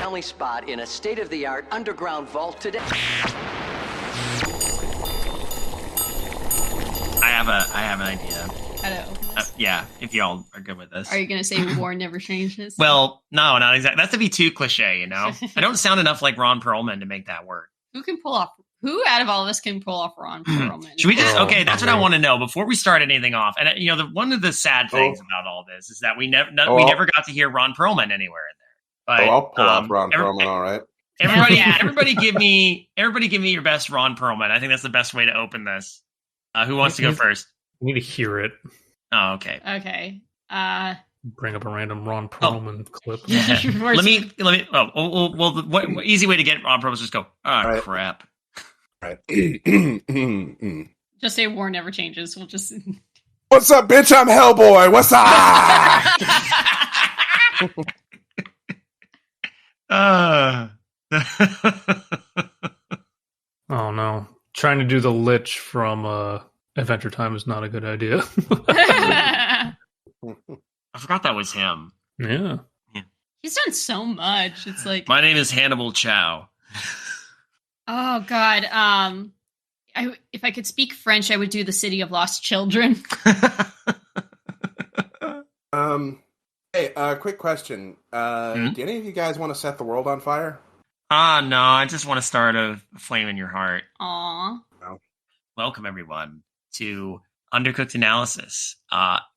Only spot in a state-of-the-art underground vault today. I have an idea. How to open this? Yeah, if y'all are good with this. Are you going to say war never changes? Well, no, not exactly. That's to be too cliche, you know? I don't sound enough like Ron Perlman to make that work. Who out of all of us can pull off Ron Perlman? Should we just, okay, that's what I want to know before we start anything off. And, one of the sad things about all this is that we never got to hear Ron Perlman anywhere in there. But, I'll pull off Ron Perlman, all right. Everybody give me your best Ron Perlman. I think that's the best way to open this. Who wants to go first? We need to hear it. Oh, okay. Okay. Bring up a random Ron Perlman clip. Yeah. let me. What easy way to get Ron Perlman is just go. Right. Crap. Right. Just say war never changes. We'll just. What's up, bitch? I'm Hellboy. What's up? Oh no! Trying to do the Lich from Adventure Time is not a good idea. I forgot that was him. Yeah. He's done so much. It's like my name is Hannibal Chow. Oh God. If I could speak French, I would do the City of Lost Children. Hey, quick question. Do any of you guys want to set the world on fire? No, I just want to start a flame in your heart. Aw. No. Welcome, everyone, to Undercooked Analysis.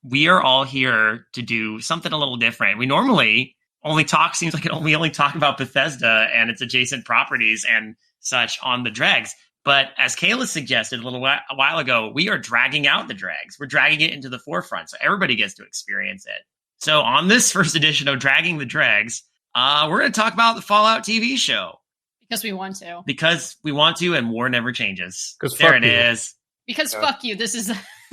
We are all here to do something a little different. We normally only talk about Bethesda and its adjacent properties and such on the Dregs. But as Kaela suggested a while ago, we are dragging out the Dregs. We're dragging it into the forefront, so everybody gets to experience it. So on this first edition of Dragging the Dregs, we're going to talk about the Fallout TV show. Because we want to. Because we want to, and war never changes. There it is. Because fuck you. This is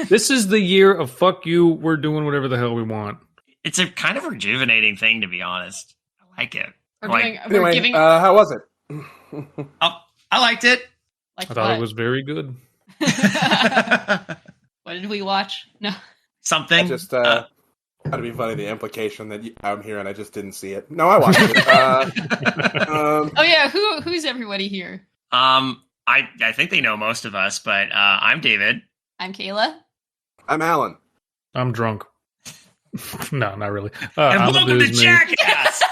This is the year of fuck you. We're doing whatever the hell we want. It's a kind of rejuvenating thing, to be honest. I like it. we're giving. How was it? I liked it. Like I thought it was very good. What did we watch? No. Something. I just thought it'd be funny, the implication that I'm here and I just didn't see it. No, I watched it. Oh yeah, who's everybody here? I think they know most of us, but I'm David. I'm Kaela. I'm Alan. I'm drunk. No, not really. And I'm welcome to Abysmii. Jackass!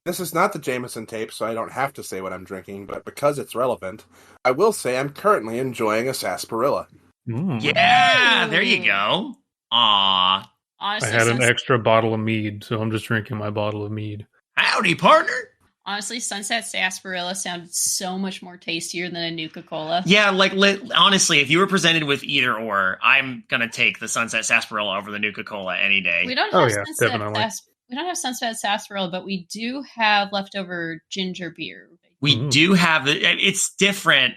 This is not the Jameson tape, so I don't have to say what I'm drinking, but because it's relevant, I will say I'm currently enjoying a sarsaparilla. Yeah, there you go. Aww. Honestly, I had an extra bottle of mead, so I'm just drinking my bottle of mead. Howdy, partner. Honestly, Sunset Sarsaparilla sounded so much more tastier than a Nuka-Cola. Yeah, honestly, if you were presented with either or, I'm gonna take the Sunset Sarsaparilla over the Nuka-Cola any day. We don't have we don't have Sunset Sarsaparilla, but we do have leftover ginger beer. We do have it's different.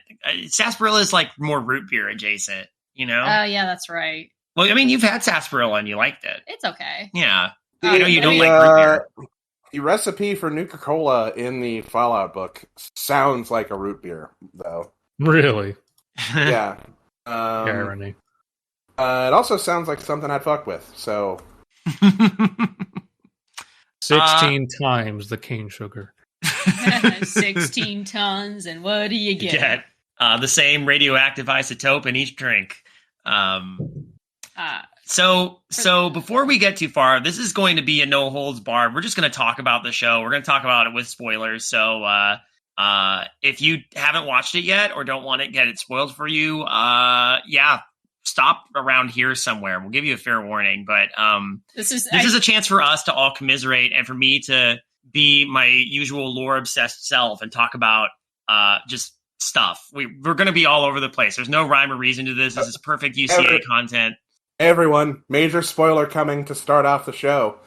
Sarsaparilla is like more root beer adjacent, you know? Oh, yeah, that's right. Well, I mean, you've had sarsaparilla and you liked it. It's okay. Yeah. I know you don't like root beer. The recipe for Nuka-Cola in the Fallout book sounds like a root beer, though. Really? Yeah. Irony. It also sounds like something I'd fuck with, so... 16 times the cane sugar. 16 tons, and what do you get? The same radioactive isotope in each drink. So before we get too far, this is going to be a no holds barred. We're just going to talk about the show. We're going to talk about it with spoilers. So if you haven't watched it yet or don't want to get it spoiled for you, stop around here somewhere. We'll give you a fair warning. But this is a chance for us to all commiserate and for me to be my usual lore obsessed self and talk about just stuff. We're going to be all over the place. There's no rhyme or reason to this. This is perfect UCA content. Everyone, major spoiler coming to start off the show.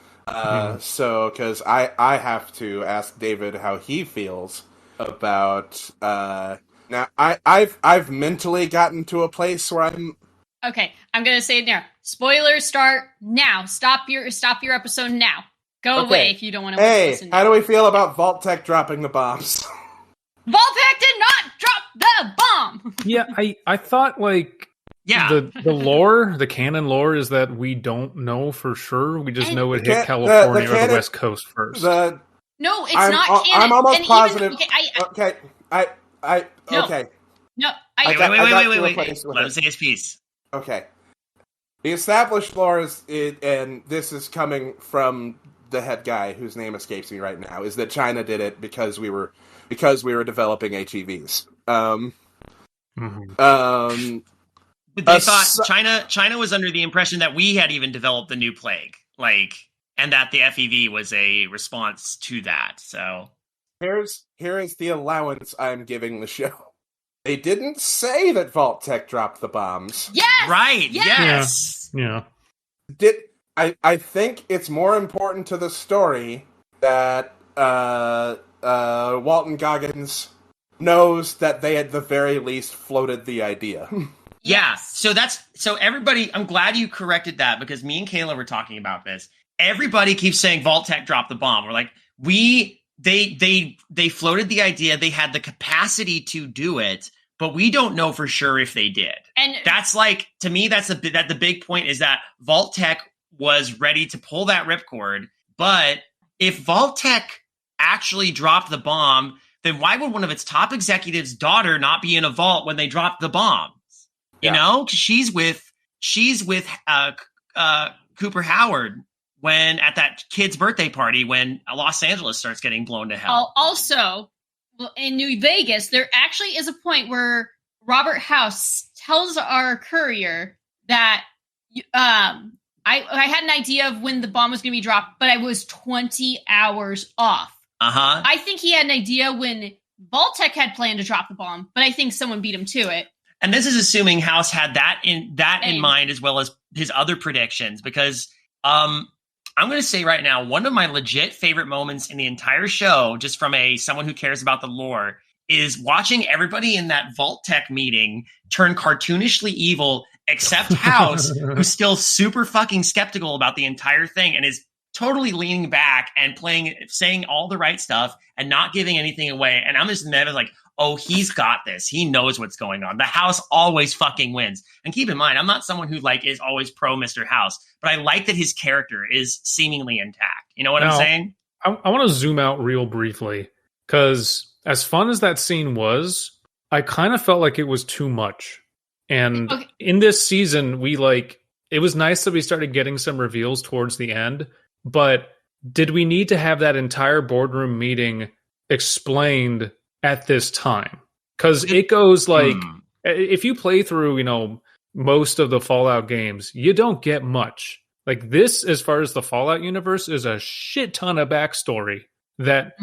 So, because I have to ask David how he feels about. Now, I've mentally gotten to a place where I'm. Okay, I'm gonna say it now. Spoilers start now. Stop your episode now. Go away if you don't want to listen. How do we feel about Vault-Tec dropping the bombs? Vault-Tec did not drop the bomb. Yeah, I thought Yeah. The lore, the canon lore is that we don't know for sure. We just know it hit the California or canon- the West Coast first. No, it's I'm, not canon. I'm almost And positive. Even, okay, No. okay. No, Wait. Let him say his piece. Okay. The established lore is, and this is coming from the head guy whose name escapes me right now, is that China did it because we were developing HEVs. But they thought China was under the impression that we had even developed the new plague, and that the FEV was a response to that. So here is the allowance I'm giving the show. They didn't say that Vault Tech dropped the bombs. Yes! Right. Yes! Yeah. I think it's more important to the story that Walton Goggins knows that they at the very least floated the idea. Yeah. So everybody, I'm glad you corrected that, because me and Kaela were talking about this. Everybody keeps saying Vault Tech dropped the bomb. We're like, they floated the idea. They had the capacity to do it, but we don't know for sure if they did. And that's to me, that's the big point, is that Vault Tech was ready to pull that ripcord. But if Vault Tech actually dropped the bomb, then why would one of its top executives' daughter not be in a vault when they dropped the bombs? You know, 'cause she's with Cooper Howard when at that kid's birthday party when Los Angeles starts getting blown to hell. Also, in New Vegas, there actually is a point where Robert House tells our courier that I had an idea of when the bomb was going to be dropped, but I was 20 hours off. Uh-huh. I think he had an idea when Vault-Tec had planned to drop the bomb, but I think someone beat him to it. And this is assuming House had that in mind, as well as his other predictions, because I'm going to say right now, one of my legit favorite moments in the entire show, just from someone who cares about the lore, is watching everybody in that Vault-Tec meeting turn cartoonishly evil, except House, who's still super fucking skeptical about the entire thing and is totally leaning back and saying all the right stuff and not giving anything away. And I'm just never like, oh, he's got this. He knows what's going on. The House always fucking wins. And keep in mind, I'm not someone who is always pro Mr. House, but I like that his character is seemingly intact. You know what I'm saying? I want to zoom out real briefly, because as fun as that scene was, I kind of felt like it was too much. And in this season, it was nice that we started getting some reveals towards the end, but did we need to have that entire boardroom meeting explained at this time? Because it goes if you play through, most of the Fallout games, you don't get much. Like this, as far as the Fallout universe, is a shit ton of backstory that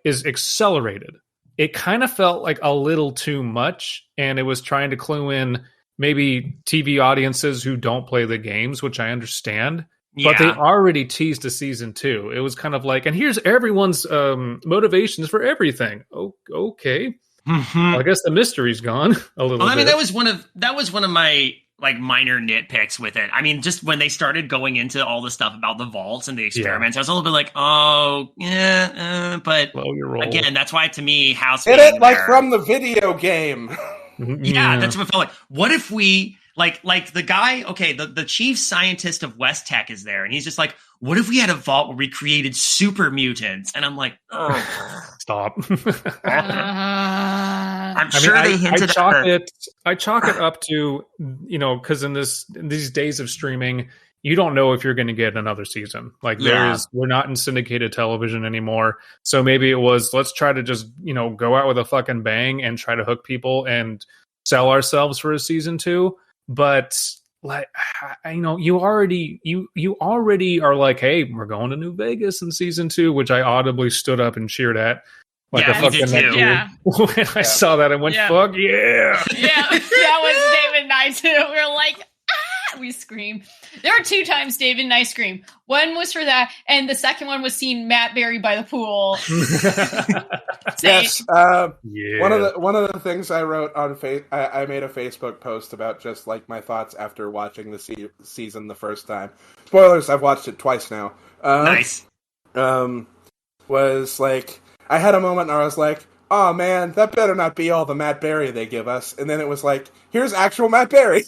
is accelerated. It kind of felt like a little too much, and it was trying to clue in maybe TV audiences who don't play the games, which I understand. Yeah. But they already teased a season 2. It was kind of like, and here's everyone's motivations for everything. Oh, okay. Well, I guess the mystery's gone a little bit. I mean, that was one of my minor nitpicks with it. I mean, just when they started going into all the stuff about the vaults and the experiments, I was a little bit like, oh, yeah, but again, that's why to me, House hit it like from the video game. Yeah, that's what it felt like. What if we like the guy? Okay, the chief scientist of West Tech is there, and he's just like, what if we had a vault where we created super mutants? And I'm like, oh, stop. I'm sure they hinted at it. I chalk it up to, because in these days of streaming, you don't know if you're going to get another season. We're not in syndicated television anymore. So maybe it was, let's try to just, go out with a fucking bang and try to hook people and sell ourselves for a season 2. But you already are like, hey, we're going to New Vegas in season 2, which I audibly stood up and cheered at. Like a fucking when I saw that, I went, fuck yeah. Yeah, that was David and I too. We were like, we screamed. There were 2 times David and I screamed. One was for that, and the second one was seeing Matt Berry by the pool. Yes. One of the things I wrote on I made a Facebook post about just my thoughts after watching the season the first time. Spoilers, I've watched it twice now. Nice. Was I had a moment where I was like, oh man, that better not be all the Matt Berry they give us. And then it was like, here's actual Matt Berry.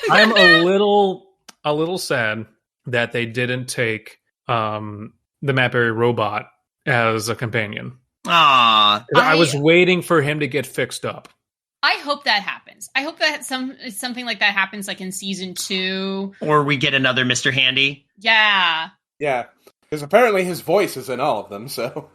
I'm a little sad that they didn't take the Mapberry robot as a companion. Ah, I was waiting for him to get fixed up. I hope that happens. I hope that something like that happens, like in season 2, or we get another Mr. Handy. Yeah. Yeah, because apparently his voice is in all of them. So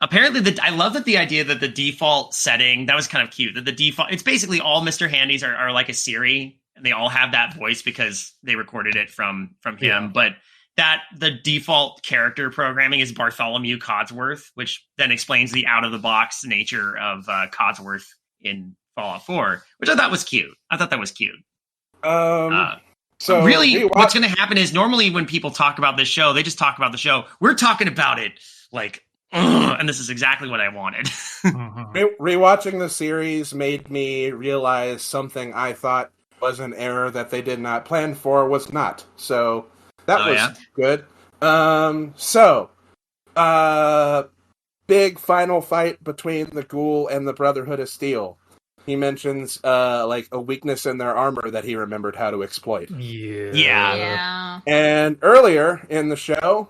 apparently, I love that the idea that the default setting, that was kind of cute. That the default, it's basically all Mr. Handys are like a Siri, and they all have that voice because they recorded it from him. Yeah. But that the default character programming is Bartholomew Codsworth, which then explains the out of the box nature of Codsworth in Fallout 4, which I thought was cute. I thought that was cute. So really, what's going to happen is normally when people talk about this show, they just talk about the show. We're talking about it like, and this is exactly what I wanted. Rewatching the series made me realize something I thought was an error that they did not plan for was not. So that was good. Big final fight between the Ghoul and the Brotherhood of Steel. He mentions like a weakness in their armor that he remembered how to exploit. Yeah. And earlier in the show,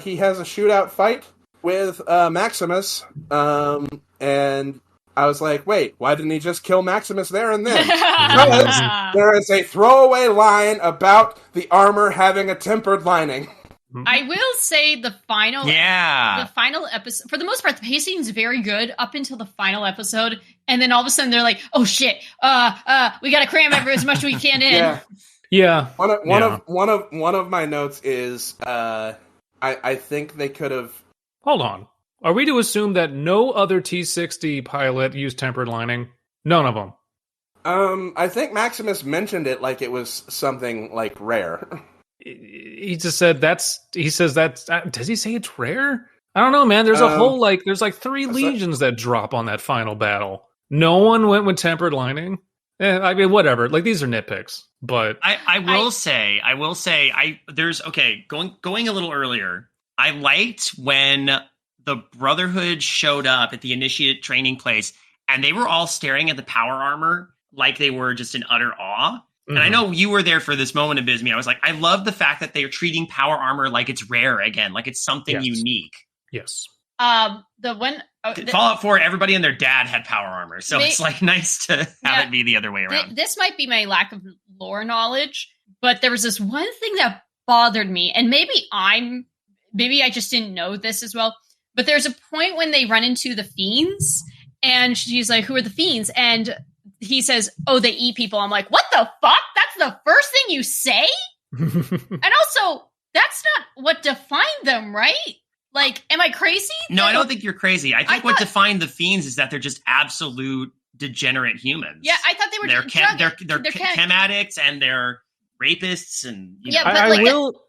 he has a shootout fight with Maximus, and I was like, wait, why didn't he just kill Maximus there and then? Because there is a throwaway line about the armor having a tempered lining. I will say the final episode, for the most part, the pacing is very good up until the final episode, and then all of a sudden they're like, "Oh shit, we got to cram as much as we can in." Yeah. One of my notes is, I think they could have. Hold on, are we to assume that no other T-60 pilot used tempered lining? None of them. I think Maximus mentioned it like it was something like rare. He just said does he say it's rare? I don't know, man. There's a whole there's 3 legions that drop on that final battle. No one went with tempered lining. I mean, whatever. Like, these are nitpicks, but I will say going a little earlier. I liked when the Brotherhood showed up at the Initiate training place, and they were all staring at the power armor like they were just in utter awe. And I know you were there for this moment, Abysmii. I was like, I love the fact that they are treating power armor like it's rare again, like it's something unique. Yes. Fallout 4, everybody and their dad had power armor, so it's like nice to have it be the other way around. This might be my lack of lore knowledge, but there was this one thing that bothered me, and maybe I just didn't know this as well. But there's a point when they run into the fiends, and she's like, "Who are the fiends?" And he says, "Oh, they eat people." I'm like, what the fuck? That's the first thing you say? And also, that's not what defined them, right? Like, am I crazy? No, I don't think you're crazy. I think what defined the fiends is that they're just absolute degenerate humans. Yeah, I thought they were they're chem addicts and they're rapists, and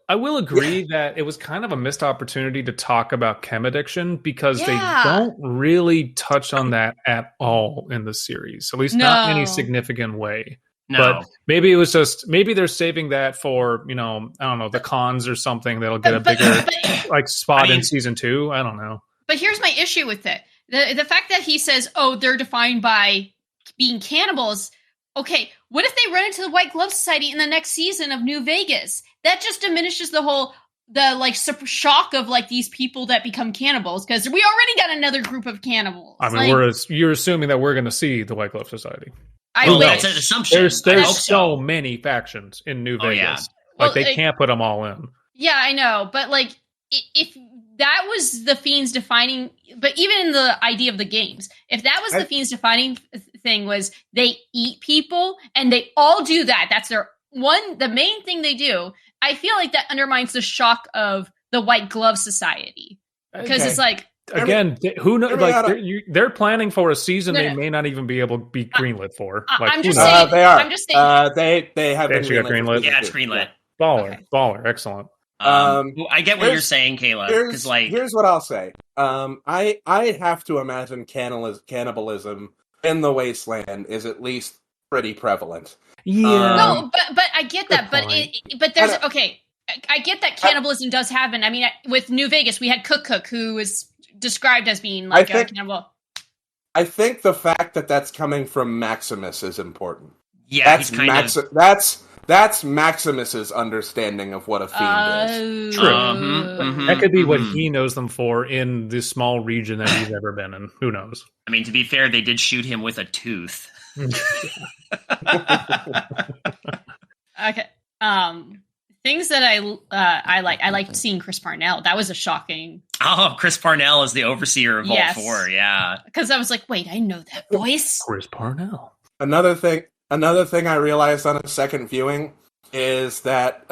I will agree that it was kind of a missed opportunity to talk about chem addiction because they don't really touch on that at all in the series, at least not in any significant way. No. But maybe it was maybe they're saving that for, I don't know, the cons or something that'll get a bigger spot in season 2. I don't know. But here's my issue with it. The fact that he says, oh, they're defined by being cannibals. Okay, what if they run into the White Glove Society in the next season of New Vegas? That just diminishes the shock of these people that become cannibals, because we already got another group of cannibals. I mean, you're assuming that we're going to see the White Glove Society. That's an assumption. There's so many factions in New Vegas. Yeah. They can't put them all in. Yeah, I know, but if that was the Fiends defining, but even in the idea of the games, if that was the Fiends defining thing, was they eat people and they all do that. That's the main thing they do. I feel like that undermines the shock of the White Glove Society, because it's like, again, who knows? They're planning for a season they may not even be able to be greenlit for. I'm just saying. They are. I'm just saying. They have been greenlit. Yeah, it's greenlit. Baller, excellent. I get what you're saying, Kaela. Because here's what I'll say. I have to imagine cannibalism in the Wasteland is at least pretty prevalent. Yeah. No, but I get that. But there's I get that cannibalism does happen. I mean, with New Vegas, we had Cook, who was described as being a cannibal. I think the fact that that's coming from Maximus is important. Yeah, That's he's kind of... That's Maximus's understanding of what a fiend is. True. Mm-hmm. That could be what he knows them for in this small region that he's ever been in. Who knows? I mean, to be fair, they did shoot him with a tooth. Okay. Things that I like. I liked seeing Chris Parnell. That was a shocking. Oh, Chris Parnell is the overseer of Vault 4. Yeah, because I was like, wait, I know that voice. Chris Parnell. Another thing I realized on a second viewing is that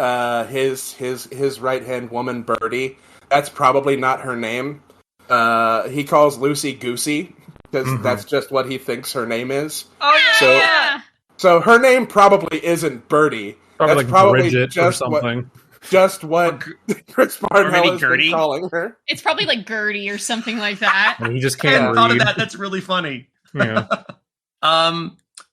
his right hand woman Birdie, that's probably not her name. He calls Lucy Goosey because that's just what he thinks her name is. Oh yeah. So her name probably isn't Birdie. Probably That's like probably Bridget just or something. What Chris Parnell has been calling her. It's probably like Gertie or something like that. He just I can't hadn't thought of read. that. That's really funny. Yeah.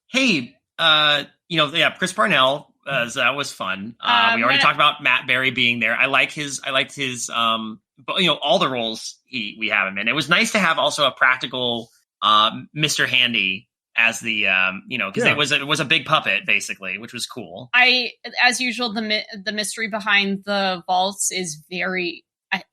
Hey, Chris Parnell. That was fun. We already talked about Matt Berry being there. I liked his. But all the roles we have him in. It was nice to have also a practical Mr. Handy as the because it was a big puppet basically, which was cool. As usual, the mystery behind the vaults is very.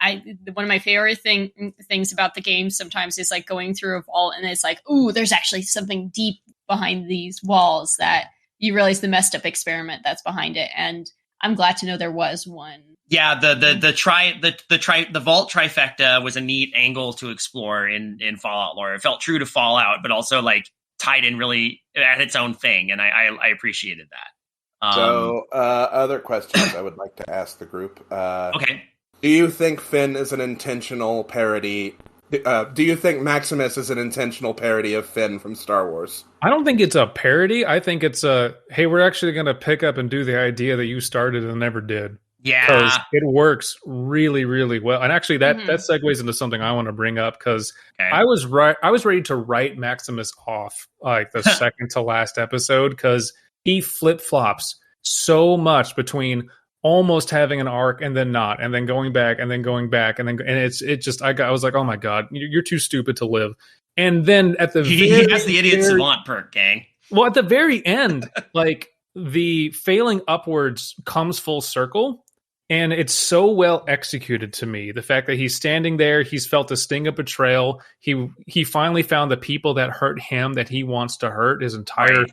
One of my favorite things about the game sometimes is like going through a vault and it's like, ooh, there's actually something deep behind these walls that you realize the messed up experiment that's behind it. And I'm glad to know there was one. Yeah, the vault trifecta was a neat angle to explore in Fallout lore. It felt true to Fallout, but also like tied in really at its own thing, and I appreciated that. So, other questions I would like to ask the group. Okay. Do you think Finn is an intentional parody? Do you think Maximus is an intentional parody of Finn from Star Wars? I don't think it's a parody. I think it's hey, we're actually going to pick up and do the idea that you started and never did. Yeah. Because it works really, really well. And actually that segues into something I want to bring up because I was ready to write Maximus off like the second to last episode because he flip-flops so much between almost having an arc and then not, and then going back and then going back and I was like, oh my god, you're too stupid to live. And then at the he has the idiot savant perk, gang. Well, at the very end, like the failing upwards comes full circle, and it's so well executed to me. The fact that he's standing there, he's felt the sting of betrayal. He finally found the people that hurt him that he wants to hurt. His entire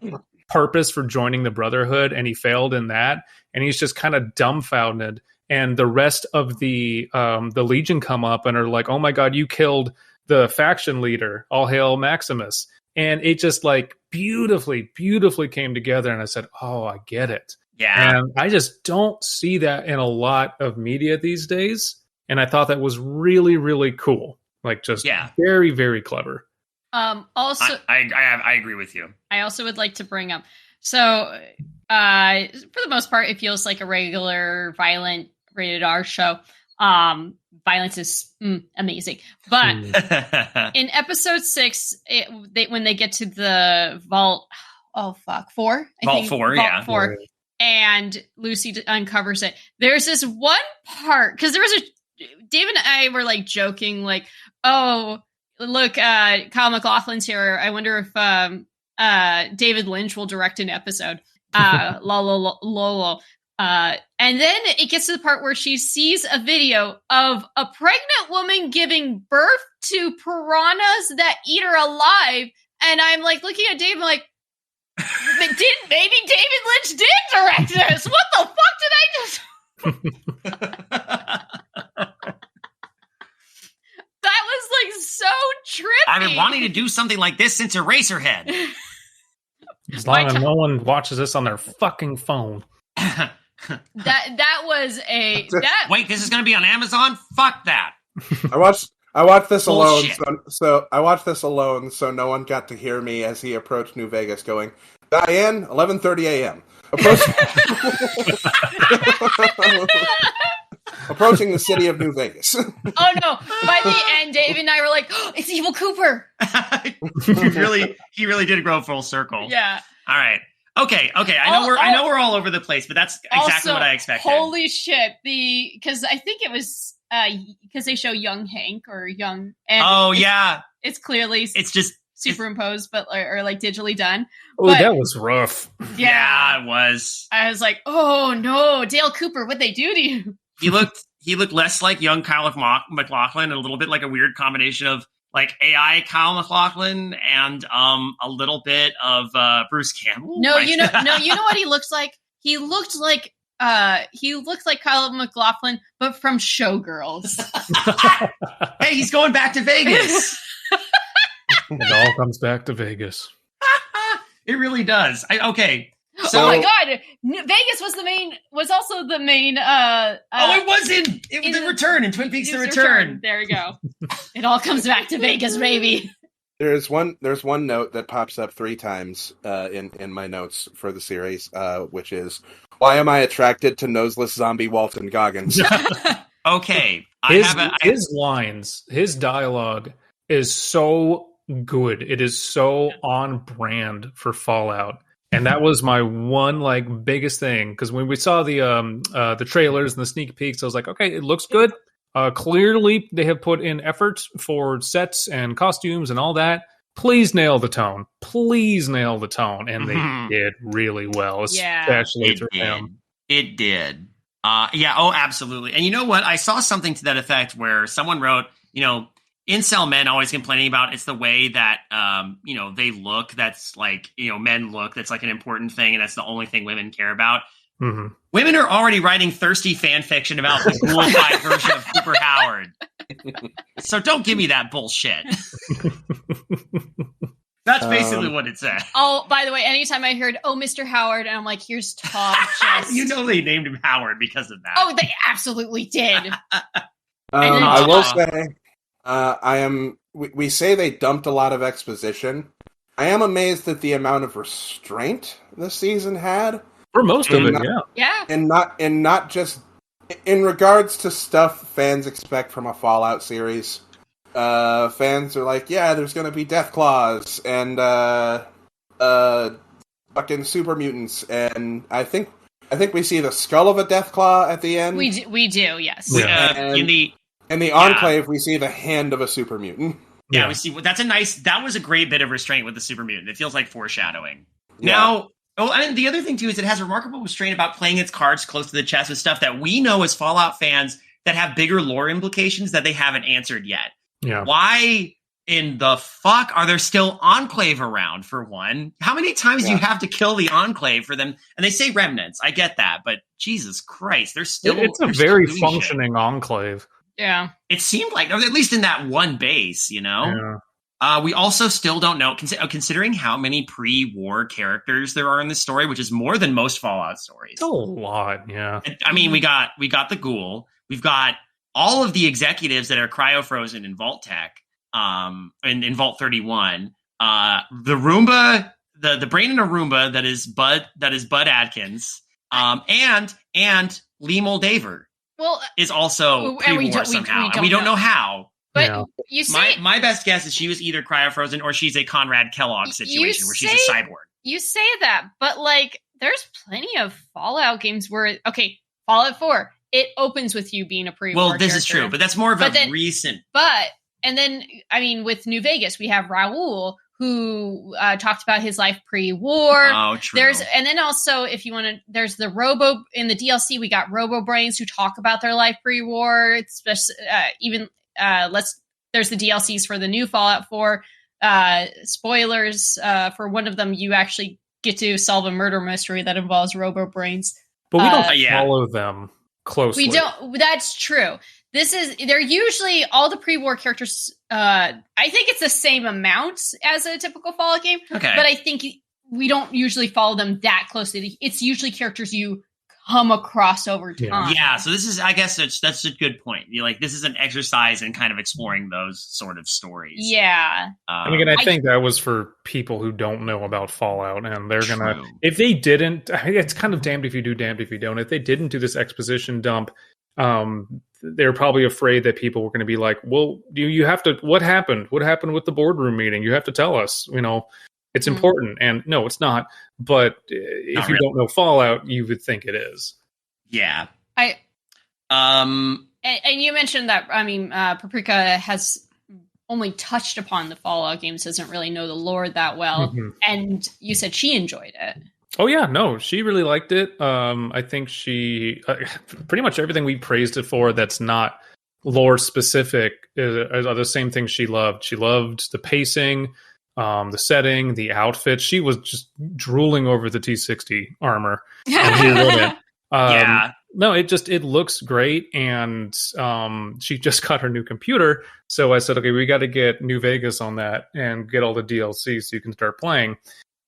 purpose for joining the Brotherhood, and he failed in that. And he's just kind of dumbfounded. And the rest of the Legion come up and are like, "Oh my God, you killed the faction leader! All hail Maximus!" And it just like beautifully, beautifully came together. And I said, "Oh, I get it." Yeah. And I just don't see that in a lot of media these days. And I thought that was really, really cool. Like just very, very clever. Also, I agree with you. I also would like to bring up. So, for the most part, it feels like a regular violent rated R show. Violence is amazing, but in episode 6, when they get to the vault, 4, Vault 4, and Lucy uncovers it. There's this one part because David and I were like joking, like, "Oh, look, Kyle MacLachlan's here. I wonder if David Lynch will direct an episode." Lolo. And then it gets to the part where she sees a video of a pregnant woman giving birth to piranhas that eat her alive. And I'm like looking at David like, maybe David Lynch did direct this. What the fuck did I just... That was like so trippy. I've been wanting to do something like this since Eraserhead. As long as no one watches this on their fucking phone. That was Wait, this is going to be on Amazon? Fuck that. I watched this alone. Bullshit. So I watched this alone, so no one got to hear me as he approached New Vegas, going, "Diane, 11:30 a.m. Approaching the city of New Vegas." Oh no! By the end, Dave and I were like, "Oh, it's Evil Cooper." he really did grow full circle. Yeah. All right. Okay. I know we're all over the place, but that's exactly what I expected. Holy shit! Because I think it was because they show young Hank or young. And yeah. It's clearly it's just superimposed, but or like digitally done. Oh, but, that was rough. Yeah, it was. I was like, oh no, Dale Cooper, what'd they do to you? He looked less like young Kyle MacLachlan, and a little bit like a weird combination of like AI Kyle MacLachlan and a little bit of Bruce Campbell. No, you know what he looks like? He looked like Kyle MacLachlan, but from Showgirls. Hey, he's going back to Vegas. It all comes back to Vegas. It really does. Okay. So, oh my God! Vegas was also the main. it was in the Return in Twin Peaks: The Return. There we go. It all comes back to Vegas, baby. There's one note that pops up 3 times in my notes for the series, which is, why am I attracted to noseless zombie Walton Goggins? Okay, his lines, his dialogue is so good. It is so on brand for Fallout. And that was my one like biggest thing, because when we saw the trailers and the sneak peeks, I was like, okay, it looks good. Clearly, they have put in effort for sets and costumes and all that. Please nail the tone. Please nail the tone, and they did really well, especially through him. It did. Yeah. Oh, absolutely. And you know what? I saw something to that effect where someone wrote, incel men always complaining about it's the way that they look, that's like men look, that's like an important thing, and that's the only thing women care about. Mm-hmm. Women are already writing thirsty fan fiction about the ghoulified version of Cooper Howard, so don't give me that bullshit. That's basically what it said. Oh, by the way, anytime I heard Mr. Howard, and I'm like, here's Todd Chest. They named him Howard because of that. Oh, they absolutely did. I will say, we say they dumped a lot of exposition. I am amazed at the amount of restraint this season had. For most of it, yeah. And not just in regards to stuff fans expect from a Fallout series. Fans are like, yeah, there's gonna be death claws and fucking super mutants, and I think we see the skull of a death claw at the end. We do, yes. In the Enclave, we see the hand of a super mutant. Yeah, we see. That was a great bit of restraint with the super mutant. It feels like foreshadowing. Yeah. Now, and the other thing too is it has remarkable restraint about playing its cards close to the chest with stuff that we know as Fallout fans that have bigger lore implications that they haven't answered yet. Yeah. Why in the fuck are there still Enclave around, for one? How many times do you have to kill the Enclave for them? And they say remnants. I get that, but Jesus Christ, it's a very functioning Enclave. Yeah. It seemed like, or at least in that one base, Yeah. We also still don't know, considering how many pre-war characters there are in this story, which is more than most Fallout stories. It's a lot, yeah. I mean, we got the Ghoul. We've got all of the executives that are cryo-frozen in Vault Tech, in Vault 31. The Roomba, the brain in a Roomba that is Bud Adkins, and Lee Moldaver. Well, is also pre-war somehow, and we don't know how. But you say my best guess is she was either cryo-frozen or she's a Conrad Kellogg situation where she's a cyborg. You say that, but like, there's plenty of Fallout games where Fallout 4, it opens with you being a pre-war Well, this character. is true, but that's more of a recent. And then, I mean, with New Vegas, we have Raul, who talked about his life pre-war. Oh, true. And then also, if you want to, there's the in the DLC, we got Robo Brains who talk about their life pre-war. It's there's the DLCs for the new Fallout 4. Spoilers, for one of them, you actually get to solve a murder mystery that involves Robo Brains. But we don't follow them closely. We don't. That's true. They're usually all the pre-war characters. I think it's the same amount as a typical Fallout game. Okay. But I think we don't usually follow them that closely. It's usually characters you come across over time. Yeah. So I guess that's a good point. This is an exercise in kind of exploring those sort of stories. Yeah. And again, I think that was for people who don't know about Fallout, and they're gonna, if they didn't, it's kind of damned if you do, damned if you don't. If they didn't do this exposition dump, they're probably afraid that people were going to be like, well, you have to, what happened? What happened with the boardroom meeting? You have to tell us, it's important. And no, it's not. But if you don't know Fallout, you would think it is. Yeah. And you mentioned that, Paprika has only touched upon the Fallout games, doesn't really know the lore that well. Mhm. And you said she enjoyed it. Oh yeah, no, she really liked it. I think she pretty much everything we praised it for that's not lore specific are the same things she loved. She loved the pacing, the setting, the outfit. She was just drooling over the T60 armor. And who wouldn't? Yeah. No, it looks great, and she just got her new computer. So I said, okay, we got to get New Vegas on that and get all the DLC so you can start playing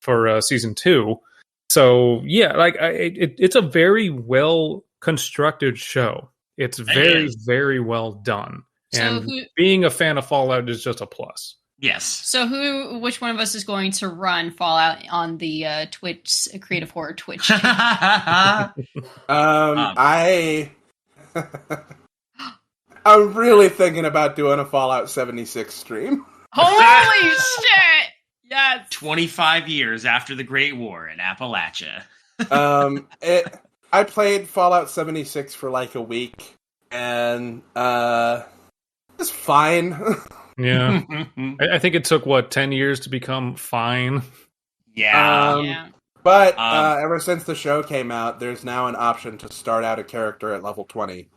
for season 2. So yeah, like it's a very well constructed show. It's very very well done, and being a fan of Fallout is just a plus. Yes. So which one of us is going to run Fallout on the Twitch Creative Horror Twitch channel? I'm really thinking about doing a Fallout 76 stream. Holy shit! Yes. 25 years after the Great War in Appalachia. I played Fallout 76 for like a week, and it's fine. Yeah. I think it took 10 years to become fine. Yeah. But ever since the show came out, there's now an option to start out a character at level 20.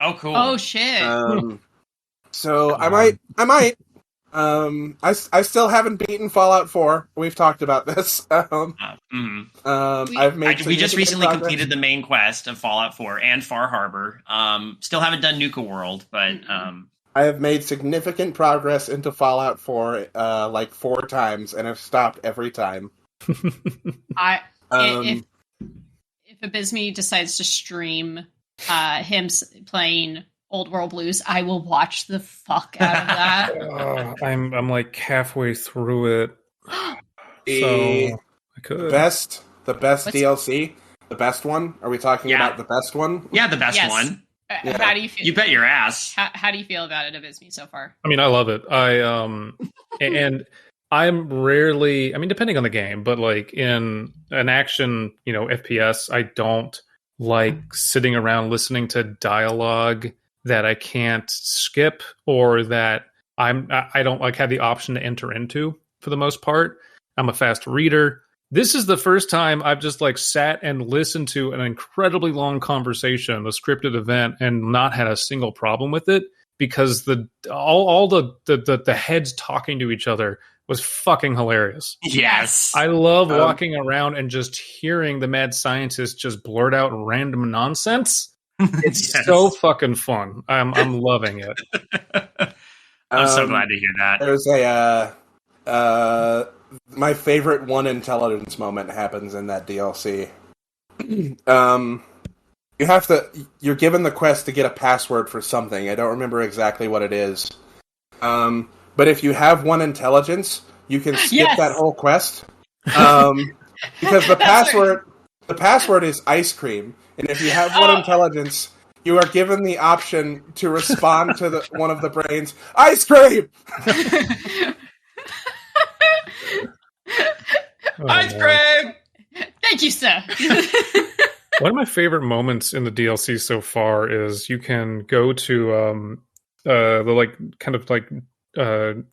Oh, cool. Oh shit. So I might. I still haven't beaten Fallout 4. We've talked about this. I've made. We just recently progress. completed the main quest of Fallout 4 and Far Harbor. Still haven't done Nuka World, but I have made significant progress into Fallout 4 like 4 times, and have stopped every time. If Abysmii decides to stream him playing Old World Blues, I will watch the fuck out of that. I'm like halfway through it. The I could. best DLC, the best one. Are we talking about the best one? Yeah, the best one. Yeah. How do you feel? You bet your ass. How do you feel about it, Abysmii, so far? I mean, I love it. And I'm rarely, I mean, depending on the game, but like in an action, FPS, I don't like sitting around listening to dialogue that I can't skip or that I don't like have the option to enter into for the most part. I'm a fast reader. This is the first time I've just like sat and listened to an incredibly long conversation, a scripted event, and not had a single problem with it because all the heads talking to each other was fucking hilarious. Yes. I love walking around and just hearing the mad scientist just blurt out random nonsense. It's so fucking fun. I'm loving it. I'm so glad to hear that. There's my favorite one intelligence moment happens in that DLC. You're given the quest to get a password for something. I don't remember exactly what it is. But if you have one intelligence, you can skip that whole quest. Because the password is ice cream. And if you have one intelligence, you are given the option to respond to one of the brains, ice cream! Ice cream! Thank you, sir. One of my favorite moments in the DLC so far is you can go to the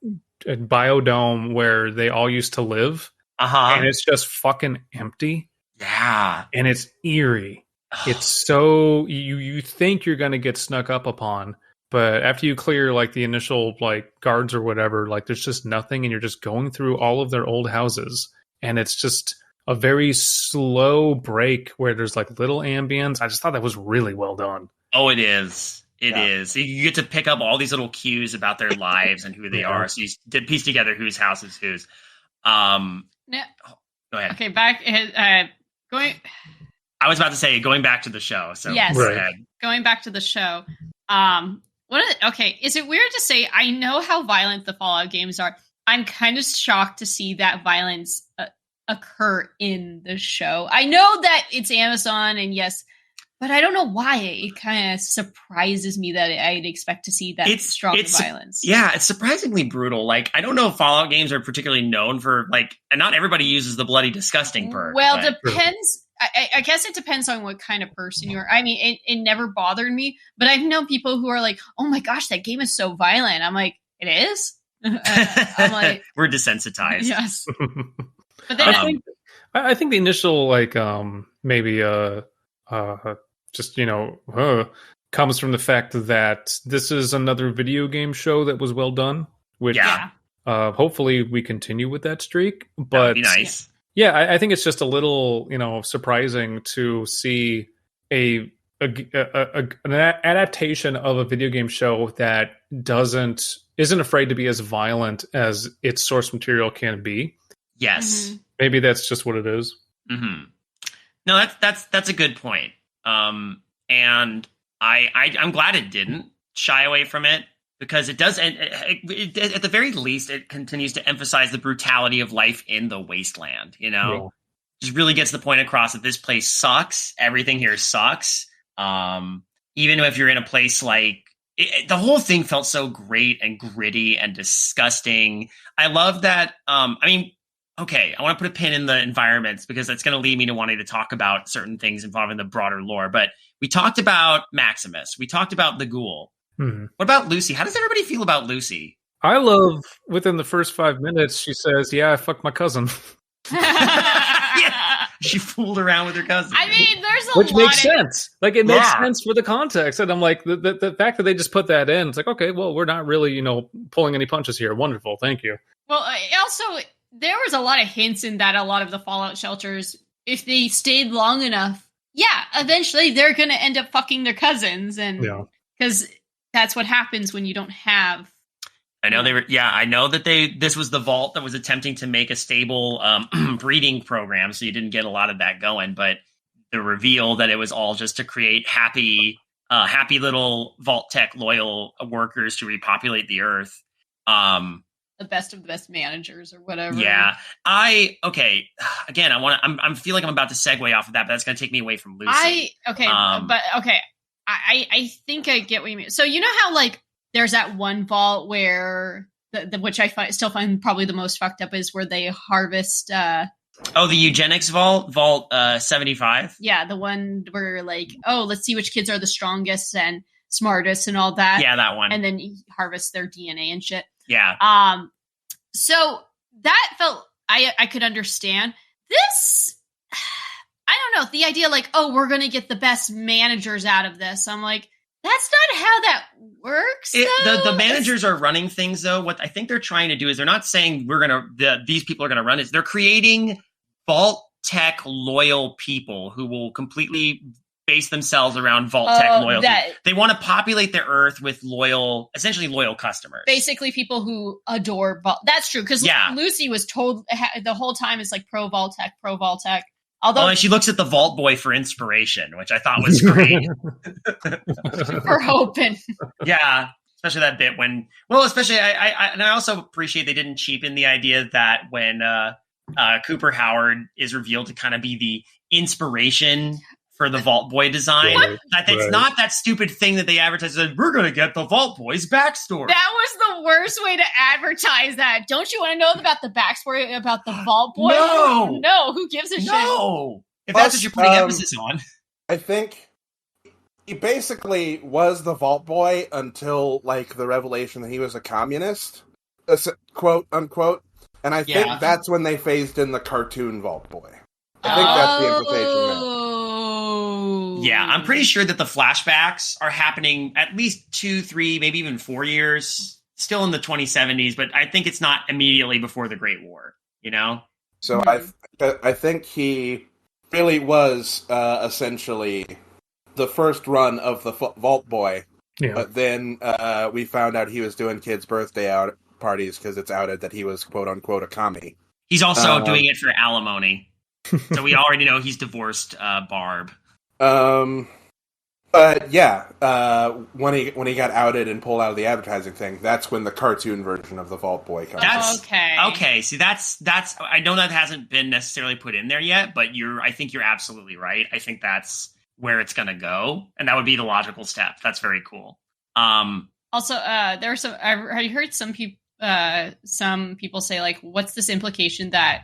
biodome where they all used to live, and it's just fucking empty. Yeah, and it's eerie. It's so you think you're gonna get snuck up upon, but after you clear like the initial like guards or whatever, like there's just nothing, and you're just going through all of their old houses, and it's just a very slow break where there's like little ambience. I just thought that was really well done. Oh, it is. It is. You get to pick up all these little cues about their lives and who they are. So you piece together whose house is whose. Go ahead. Okay, back. Going. I was about to say going back to the show. So yes, go ahead. Going back to the show. Is it weird to say? I know how violent the Fallout games are. I'm kind of shocked to see that violence occur in the show. I know that it's Amazon, and yes. But I don't know why it kind of surprises me that I'd expect to see that strong violence. Yeah, it's surprisingly brutal. Like, I don't know if Fallout games are particularly known for, like, and not everybody uses the bloody disgusting perk. Well, depends. I guess it depends on what kind of person you are. I mean, it never bothered me, but I've known people who are like, oh my gosh, that game is so violent. I'm like, it is? I'm like, we're desensitized. yes. But then I think the initial maybe just comes from the fact that this is another video game show that was well done, which hopefully we continue with that streak. But that would be nice. Yeah, I think it's just a little surprising to see an adaptation of a video game show that isn't afraid to be as violent as its source material can be. Yes. Maybe that's just what it is. Mm-hmm. No, that's a good point. And I'm glad it didn't shy away from it, because it does, and at the very least, it continues to emphasize the brutality of life in the wasteland. Just really gets the point across that this place sucks. Everything here sucks. Even if you're in a place like the whole thing felt so great and gritty and disgusting. I love that. Okay, I want to put a pin in the environments because that's going to lead me to wanting to talk about certain things involving the broader lore. But we talked about Maximus. We talked about the ghoul. Mm-hmm. What about Lucy? How does everybody feel about Lucy? I love within the first 5 minutes, she says, "Yeah, I fucked my cousin." Yeah, she fooled around with her cousin. I mean, there's which makes sense. Like, it makes sense for the context. And I'm like, the fact that they just put that in, it's like, okay, well, we're not really, pulling any punches here. Wonderful, thank you. Well, also, there was a lot of hints in that a lot of the Fallout shelters, if they stayed long enough, eventually they're going to end up fucking their cousins, and because that's what happens when you don't have. I know I know that this was the vault that was attempting to make a stable breeding program, so you didn't get a lot of that going. But the reveal that it was all just to create happy little Vault Tech loyal workers to repopulate the Earth. The best of the best managers or whatever. Yeah. Again, I feel like I'm about to segue off of that, but that's going to take me away from Lucy. I think I get what you mean. So you know how there's that one vault where which I still find probably the most fucked up is where they harvest. The eugenics vault 75. Yeah, the one where let's see which kids are the strongest and smartest and all that. Yeah, that one. And then you harvest their DNA and shit. Yeah. So that felt I could understand. This, I don't know, the idea we're gonna get the best managers out of this. I'm like, that's not how that works. The managers are running things, though. What I think they're trying to do is they're not saying these people are gonna run it. They're creating Vault Tech loyal people who will completely base themselves around Vault Tech loyalty. They want to populate the Earth with essentially loyal customers. Basically, people who adore Vault. That's true, because Lucy was told the whole time it's pro Vault Tech, pro Vault Tech. Although she looks at the Vault Boy for inspiration, which I thought was great. Super open. Yeah, especially that bit especially I also appreciate they didn't cheapen the idea that when Cooper Howard is revealed to kind of be the inspiration for the Vault Boy design. It's not that stupid thing that they advertised. We're going to get the Vault Boy's backstory. That was the worst way to advertise that. Don't you want to know about the backstory about the Vault Boy? No. Who gives a shit? No. If that's what you're putting emphasis on. I think he basically was the Vault Boy until the revelation that he was a communist, quote unquote. And I think that's when they phased in the cartoon Vault Boy. I think that's the implication there. Yeah, I'm pretty sure that the flashbacks are happening at least 2, 3, maybe even 4 years, still in the 2070s, but I think it's not immediately before the Great War, So I think he really was essentially the first run of the Vault Boy, but then we found out he was doing kids' birthday parties because it's outed that he was quote-unquote a commie. He's also doing it for alimony. So we already know he's divorced Barb. But when he got outed and pulled out of the advertising thing, that's when the cartoon version of the Vault Boy comes out. Okay. See, that's I know that hasn't been necessarily put in there yet, but I think you're absolutely right. I think that's where it's going to go, and that would be the logical step. That's very cool. Also, there are some. I heard some people say what's this implication that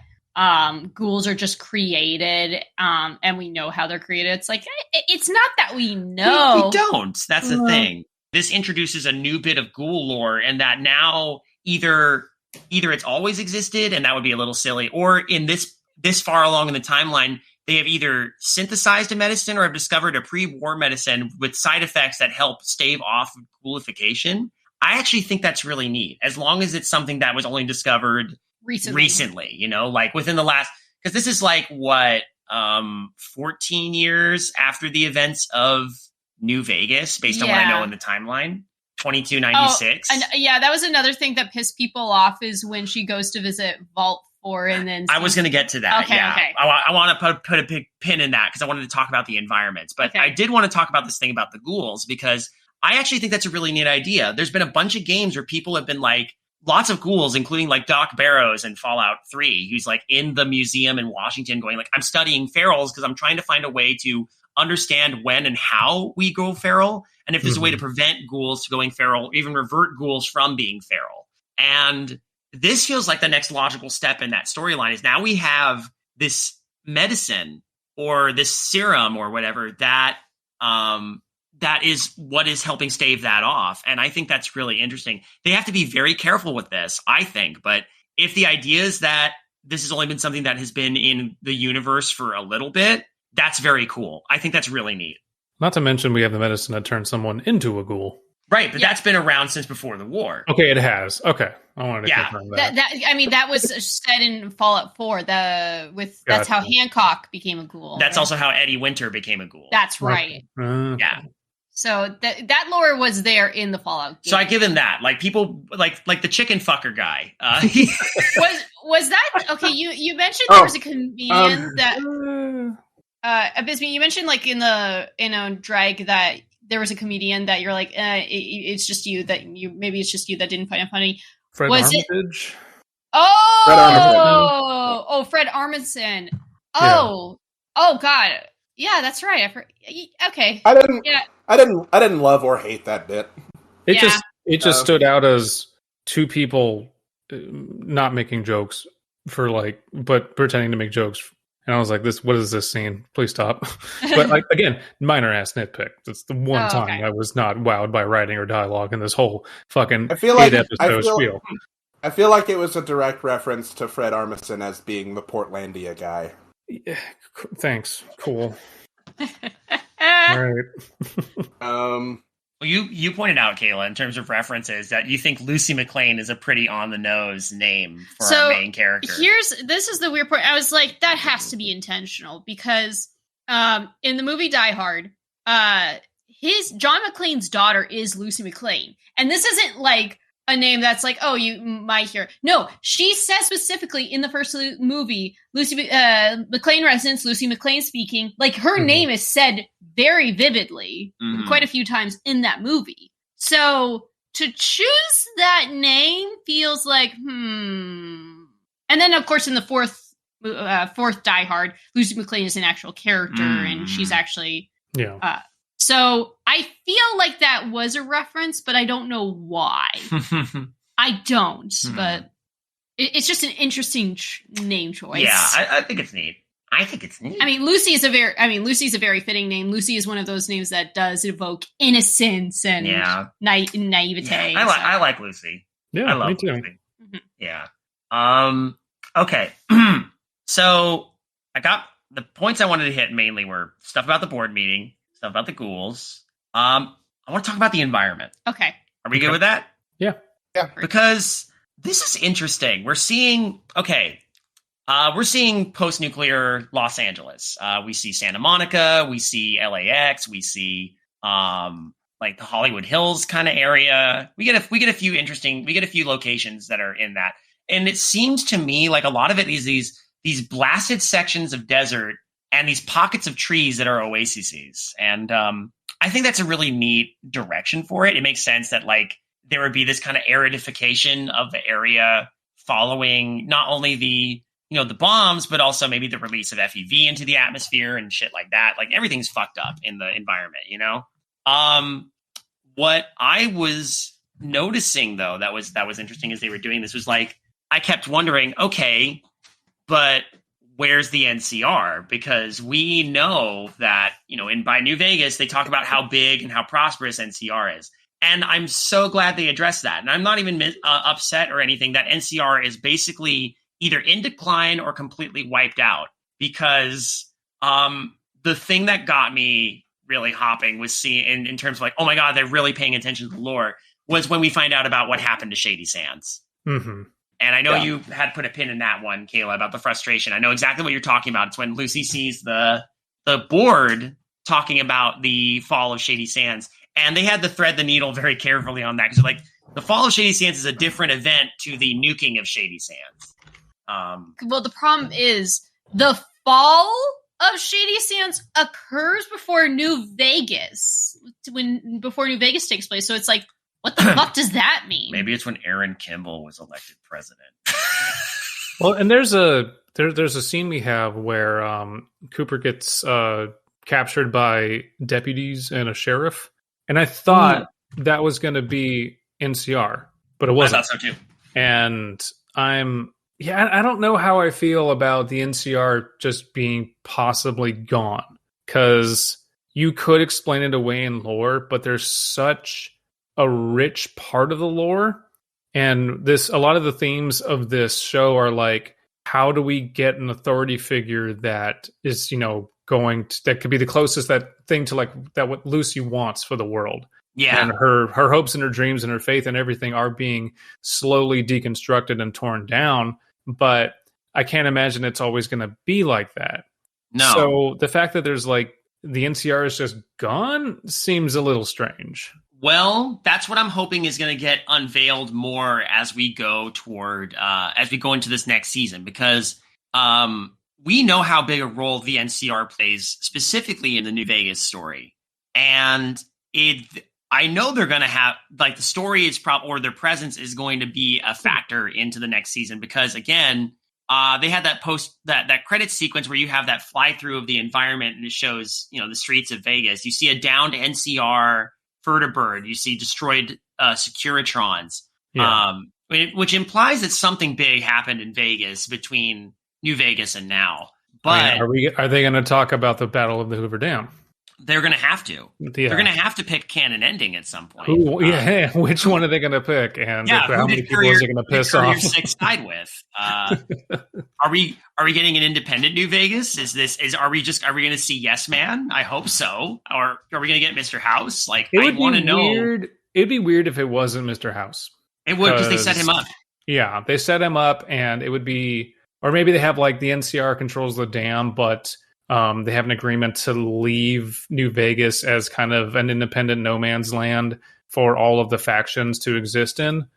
ghouls are just created, and we know how they're created. It's it's not that we know. We don't. That's the thing. This introduces a new bit of ghoul lore, and that now either it's always existed and that would be a little silly, or in this far along in the timeline, they have either synthesized a medicine or have discovered a pre-war medicine with side effects that help stave off ghoulification. I actually think that's really neat, as long as it's something that was only discovered recently, you know, like within the last, because this is like what, 14 years after the events of New Vegas, based on what I know in the timeline. 2296. And yeah, that was another thing that pissed people off, is when she goes to visit Vault 4 and then... I was going to get to that, okay, yeah. Okay. I want to put a big pin in that, because I wanted to talk about the environments. But I did want to talk about this thing about the ghouls, because I actually think that's a really neat idea. There's been a bunch of games where people have been like, lots of ghouls, including like Doc Barrows in Fallout 3, who's like in the museum in Washington going like, I'm studying ferals because I'm trying to find a way to understand when and how we go feral, and if there's a way to prevent ghouls to going feral, or even revert ghouls from being feral. And this feels like the next logical step in that storyline, is now we have this medicine or this serum or whatever that that is what is helping stave that off. And I think that's really interesting. They have to be very careful with this, I think. But if the idea is that this has only been something that has been in the universe for a little bit, that's very cool. I think that's really neat. Not to mention we have the medicine that turns someone into a ghoul. Right, but that's been around since before the war. Okay, it has. Okay. I wanted to confirm that. That was said in Fallout 4. That's how Hancock became a ghoul. That's also how Eddie Winter became a ghoul. That's right. Yeah. So that lore was there in the Fallout game. So I give him that. Like people like the chicken fucker guy. Was that okay? You mentioned there was a comedian that Abysmii. You mentioned like in Dreg that there was a comedian that you're like it's just you that didn't find it funny. Fred Armitage. Fred Armisen. Oh God. Yeah, that's right. Okay. I didn't love or hate that bit. It just stood out as two people not making jokes but pretending to make jokes. And I was like, what is this scene? Please stop. But like, again, minor ass nitpick. It's the one time I was not wowed by writing or dialogue in this whole fucking episode spiel. I feel like it was a direct reference to Fred Armisen as being the Portlandia guy. Yeah, thanks. Cool. All right. Well, you pointed out, Kaela, in terms of references, that you think Lucy McLean is a pretty on the nose name for our main character. This is the weird part. I was like, that has to be intentional, because in the movie Die Hard, John McClane's daughter is Lucy McLean, and this isn't like a name that's like, oh, you might hear. No, she says specifically in the first movie, Lucy McLean residence, Lucy McLean speaking. Like, her name is said very vividly quite a few times in that movie. So to choose that name feels like, And then, of course, in the fourth Die Hard, Lucy McLean is an actual character, and she's actually... Yeah. So I feel like that was a reference, but I don't know why. I don't, but it's just an interesting name choice. Yeah, I think it's neat. I mean, Lucy's a very fitting name. Lucy is one of those names that does evoke innocence and naivete. Yeah, I like Lucy. Yeah, I love me too. Lucy. Yeah. Okay. So I got the points I wanted to hit. Mainly were stuff about the board meeting, stuff about the ghouls. I want to talk about the environment. Okay. Are we good with that? Yeah. Because this is interesting. We're seeing post-nuclear Los Angeles. We see Santa Monica. We see LAX. We see like the Hollywood Hills kind of area. We get a few locations that are in that. And it seems to me like a lot of it is these blasted sections of desert and these pockets of trees that are oases. And I think that's a really neat direction for it. It makes sense that like there would be this kind of aridification of the area following not only the bombs, but also maybe the release of FEV into the atmosphere and shit like that. Like everything's fucked up in the environment, you know? What I was noticing though, that was interesting as they were doing this was like, I kept wondering, okay, but where's the NCR? Because we know that, by New Vegas, they talk about how big and how prosperous NCR is. And I'm so glad they addressed that. And I'm not even upset or anything that NCR is basically either in decline or completely wiped out. Because the thing that got me really hopping was seeing in terms of like, oh my God, they're really paying attention to the lore, was when we find out about what happened to Shady Sands. Mm-hmm. And I know you had put a pin in that one, Kaela, about the frustration. I know exactly what you're talking about. It's when Lucy sees the board talking about the fall of Shady Sands. And they had to thread the needle very carefully on that. Because like, the fall of Shady Sands is a different event to the nuking of Shady Sands. Well, the problem is the fall of Shady Sands occurs before New Vegas. Before New Vegas takes place. So it's like, what the fuck does that mean? Maybe it's when Aaron Kimball was elected president. Well, and there's a scene we have where Cooper gets captured by deputies and a sheriff, and I thought that was going to be NCR, but it wasn't. I thought so too. And I don't know how I feel about the NCR just being possibly gone, because you could explain it away in lore, but there's such a rich part of the lore, and a lot of the themes of this show are like, how do we get an authority figure that is, that could be the closest thing to like that what Lucy wants for the world. Yeah. And her hopes and her dreams and her faith and everything are being slowly deconstructed and torn down, but I can't imagine it's always going to be like that. No. So the fact that there's like the NCR is just gone seems a little strange. Well, that's what I'm hoping is going to get unveiled more as we go into this next season, because we know how big a role the NCR plays specifically in the New Vegas story. And I know they're going to have, like, the story is or their presence is going to be a factor into the next season, because again, they had that credit sequence where you have that fly through of the environment and it shows, the streets of Vegas. You see a downed NCR Vertibird, you see destroyed Securitrons, which implies that something big happened in Vegas between New Vegas and now. But are they going to talk about the Battle of the Hoover Dam? They're going to have to. Yeah. They're going to have to pick canon ending at some point. Which one are they going to pick? And how many people is it going to piss off? Side with? Are we getting an independent New Vegas? Are we going to see Yes Man? I hope so. Or are we going to get Mr. House? Like, I want to know. It'd be weird if it wasn't Mr. House. It would, because they set him up. Yeah, they set him up, and it would be, or maybe they have like the NCR controls the dam, but they have an agreement to leave New Vegas as kind of an independent no man's land for all of the factions to exist in,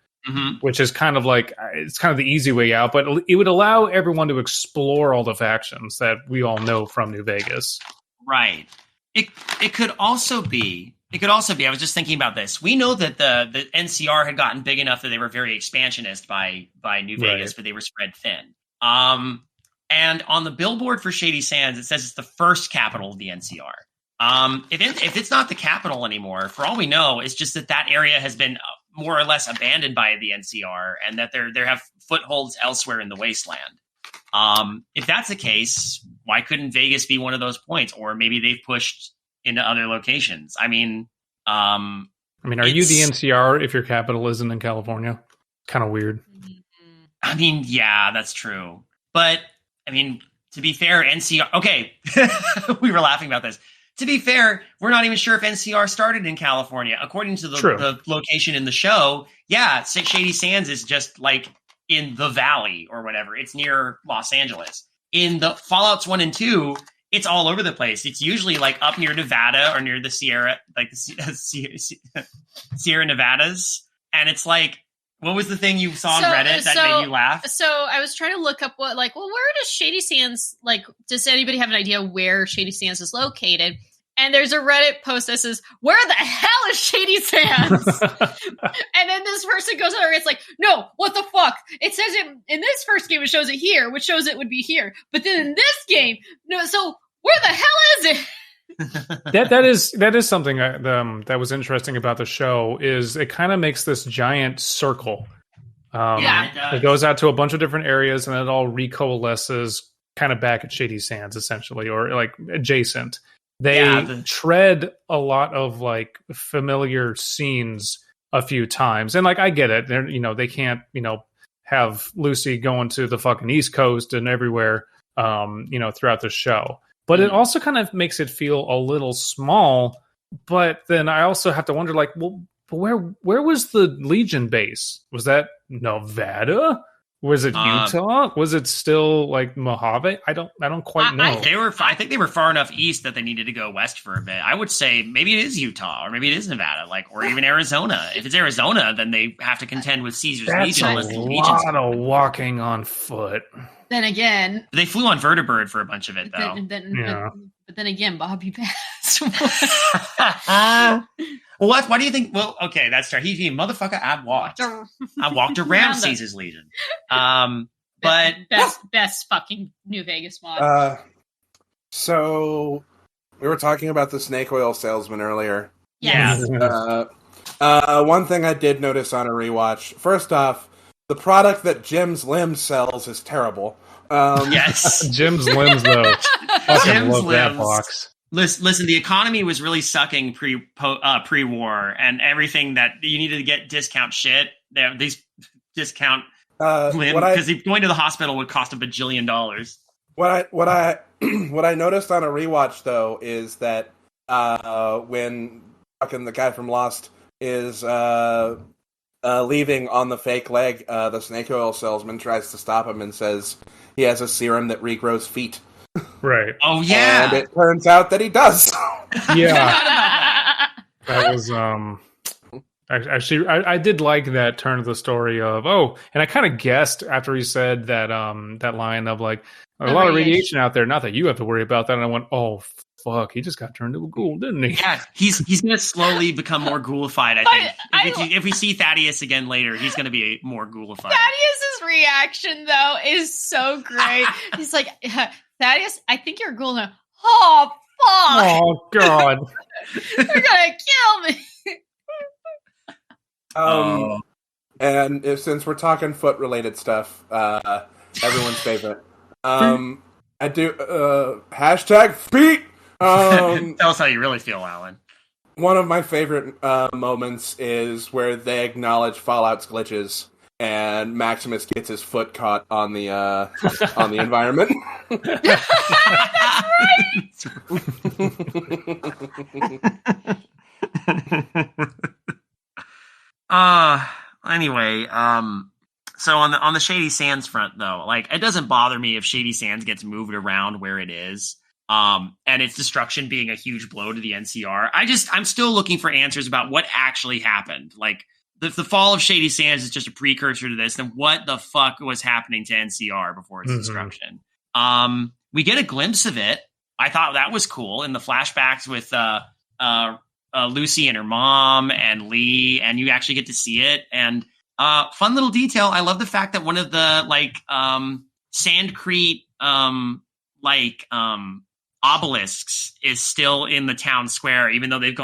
which is kind of like, it's kind of the easy way out, but it would allow everyone to explore all the factions that we all know from New Vegas. Right. It could also be, I was just thinking about this. We know that the NCR had gotten big enough that they were very expansionist by New Vegas, but they were spread thin. And on the billboard for Shady Sands, it says it's the first capital of the NCR. If it's not the capital anymore, for all we know, it's just that area has been more or less abandoned by the NCR, and that they have footholds elsewhere in the wasteland. If that's the case, why couldn't Vegas be one of those points? Or maybe they've pushed into other locations. I mean, are you the NCR if your capital isn't in California? Kind of weird. I mean, yeah, that's true. But I mean, to be fair, NCR... Okay, we were laughing about this. To be fair, we're not even sure if NCR started in California. According to the location in the show, Shady Sands is just like in the valley or whatever. It's near Los Angeles. In the Fallouts 1 and 2, it's all over the place. It's usually like up near Nevada or near the Sierra, like the Sierra Nevadas. And it's like, what was the thing you saw on Reddit that made you laugh? So I was trying to look up where does Shady Sands, does anybody have an idea where Shady Sands is located? And there's a Reddit post that says, where the hell is Shady Sands? And then this person goes over, it's like, no, what the fuck? It says it in this first game, it shows it here, which shows it would be here. But then in this game, no, so where the hell is it? that is something that was interesting about the show, is it kind of makes this giant circle. It goes out to a bunch of different areas, and it all recoalesces kind of back at Shady Sands, essentially, or like adjacent. They tread a lot of like familiar scenes a few times, and like I get it. They're, they can't have Lucy going to the fucking East Coast and everywhere, throughout the show. But it also kind of makes it feel a little small. But then I also have to wonder, like, well, where was the Legion base? Was that Nevada? Was it Utah? Was it still like Mojave? I don't quite know. I think they were far enough east that they needed to go west for a bit. I would say maybe it is Utah, or maybe it is Nevada, or even Arizona. If it's Arizona, then they have to contend with Caesar's Legion. That's a lot of walking on foot. Then again, they flew on vertibird for a bunch of it, though. But then again, Bobby passed. What? Why do you think? Well, okay, that's true. He motherfucker. I walked around Caesar's Legion. But best fucking New Vegas mod. So we were talking about the snake oil salesman earlier. Yes. One thing I did notice on a rewatch. First off, the product that Jim's Limbs sells is terrible. Yes, Jim's Limbs though. I love that box. Listen, the economy was really sucking pre-war, and everything that you needed to get discount shit. These discount because going to the hospital would cost $1 bajillion. What I noticed on a rewatch though is that when fucking the guy from Lost is leaving on the fake leg, the snake oil salesman tries to stop him and says he has a serum that regrows feet. Right. Oh yeah. And it turns out that he does. Yeah. That was actually I did like that turn of the story of and I kind of guessed after he said that that line of like a lot of radiation out there, not that you have to worry about that, and I went, oh fuck, he just got turned into a ghoul, didn't he? Yeah, he's gonna slowly become more ghoulified, I think. If we see Thaddeus again later, he's gonna be more ghoulified. Thaddeus's reaction though is so great. He's like, Thaddeus, I think you're a ghoul now. Oh fuck! Oh god! They're gonna kill me. And since we're talking foot related stuff, everyone's favorite. I do hashtag feet. Tell us how you really feel, Alan. One of my favorite moments is where they acknowledge Fallout's glitches, and Maximus gets his foot caught on the environment. That's right. Anyway, so on the Shady Sands front, though, like, it doesn't bother me if Shady Sands gets moved around where it is, and its destruction being a huge blow to the NCR. I'm still looking for answers about what actually happened. Like, the fall of Shady Sands is just a precursor to this, then what the fuck was happening to NCR before its destruction? We get a glimpse of it. I thought that was cool in the flashbacks with Lucy and her mom and Lee, and you actually get to see it. And fun little detail. I love the fact that one of the Sandcrete obelisks is still in the town square, even though they've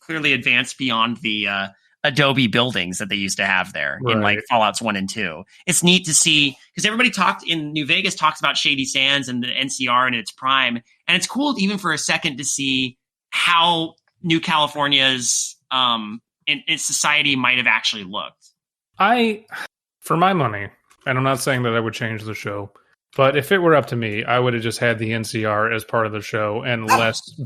clearly advanced beyond the Adobe buildings that they used to have there in like Fallouts 1 and 2. It's neat to see because everybody in New Vegas talks about Shady Sands and the NCR in its prime, and it's cool even for a second to see how New California's in its society might have actually looked. For my money, and I'm not saying that I would change the show, but if it were up to me, I would have just had the NCR as part of the show and less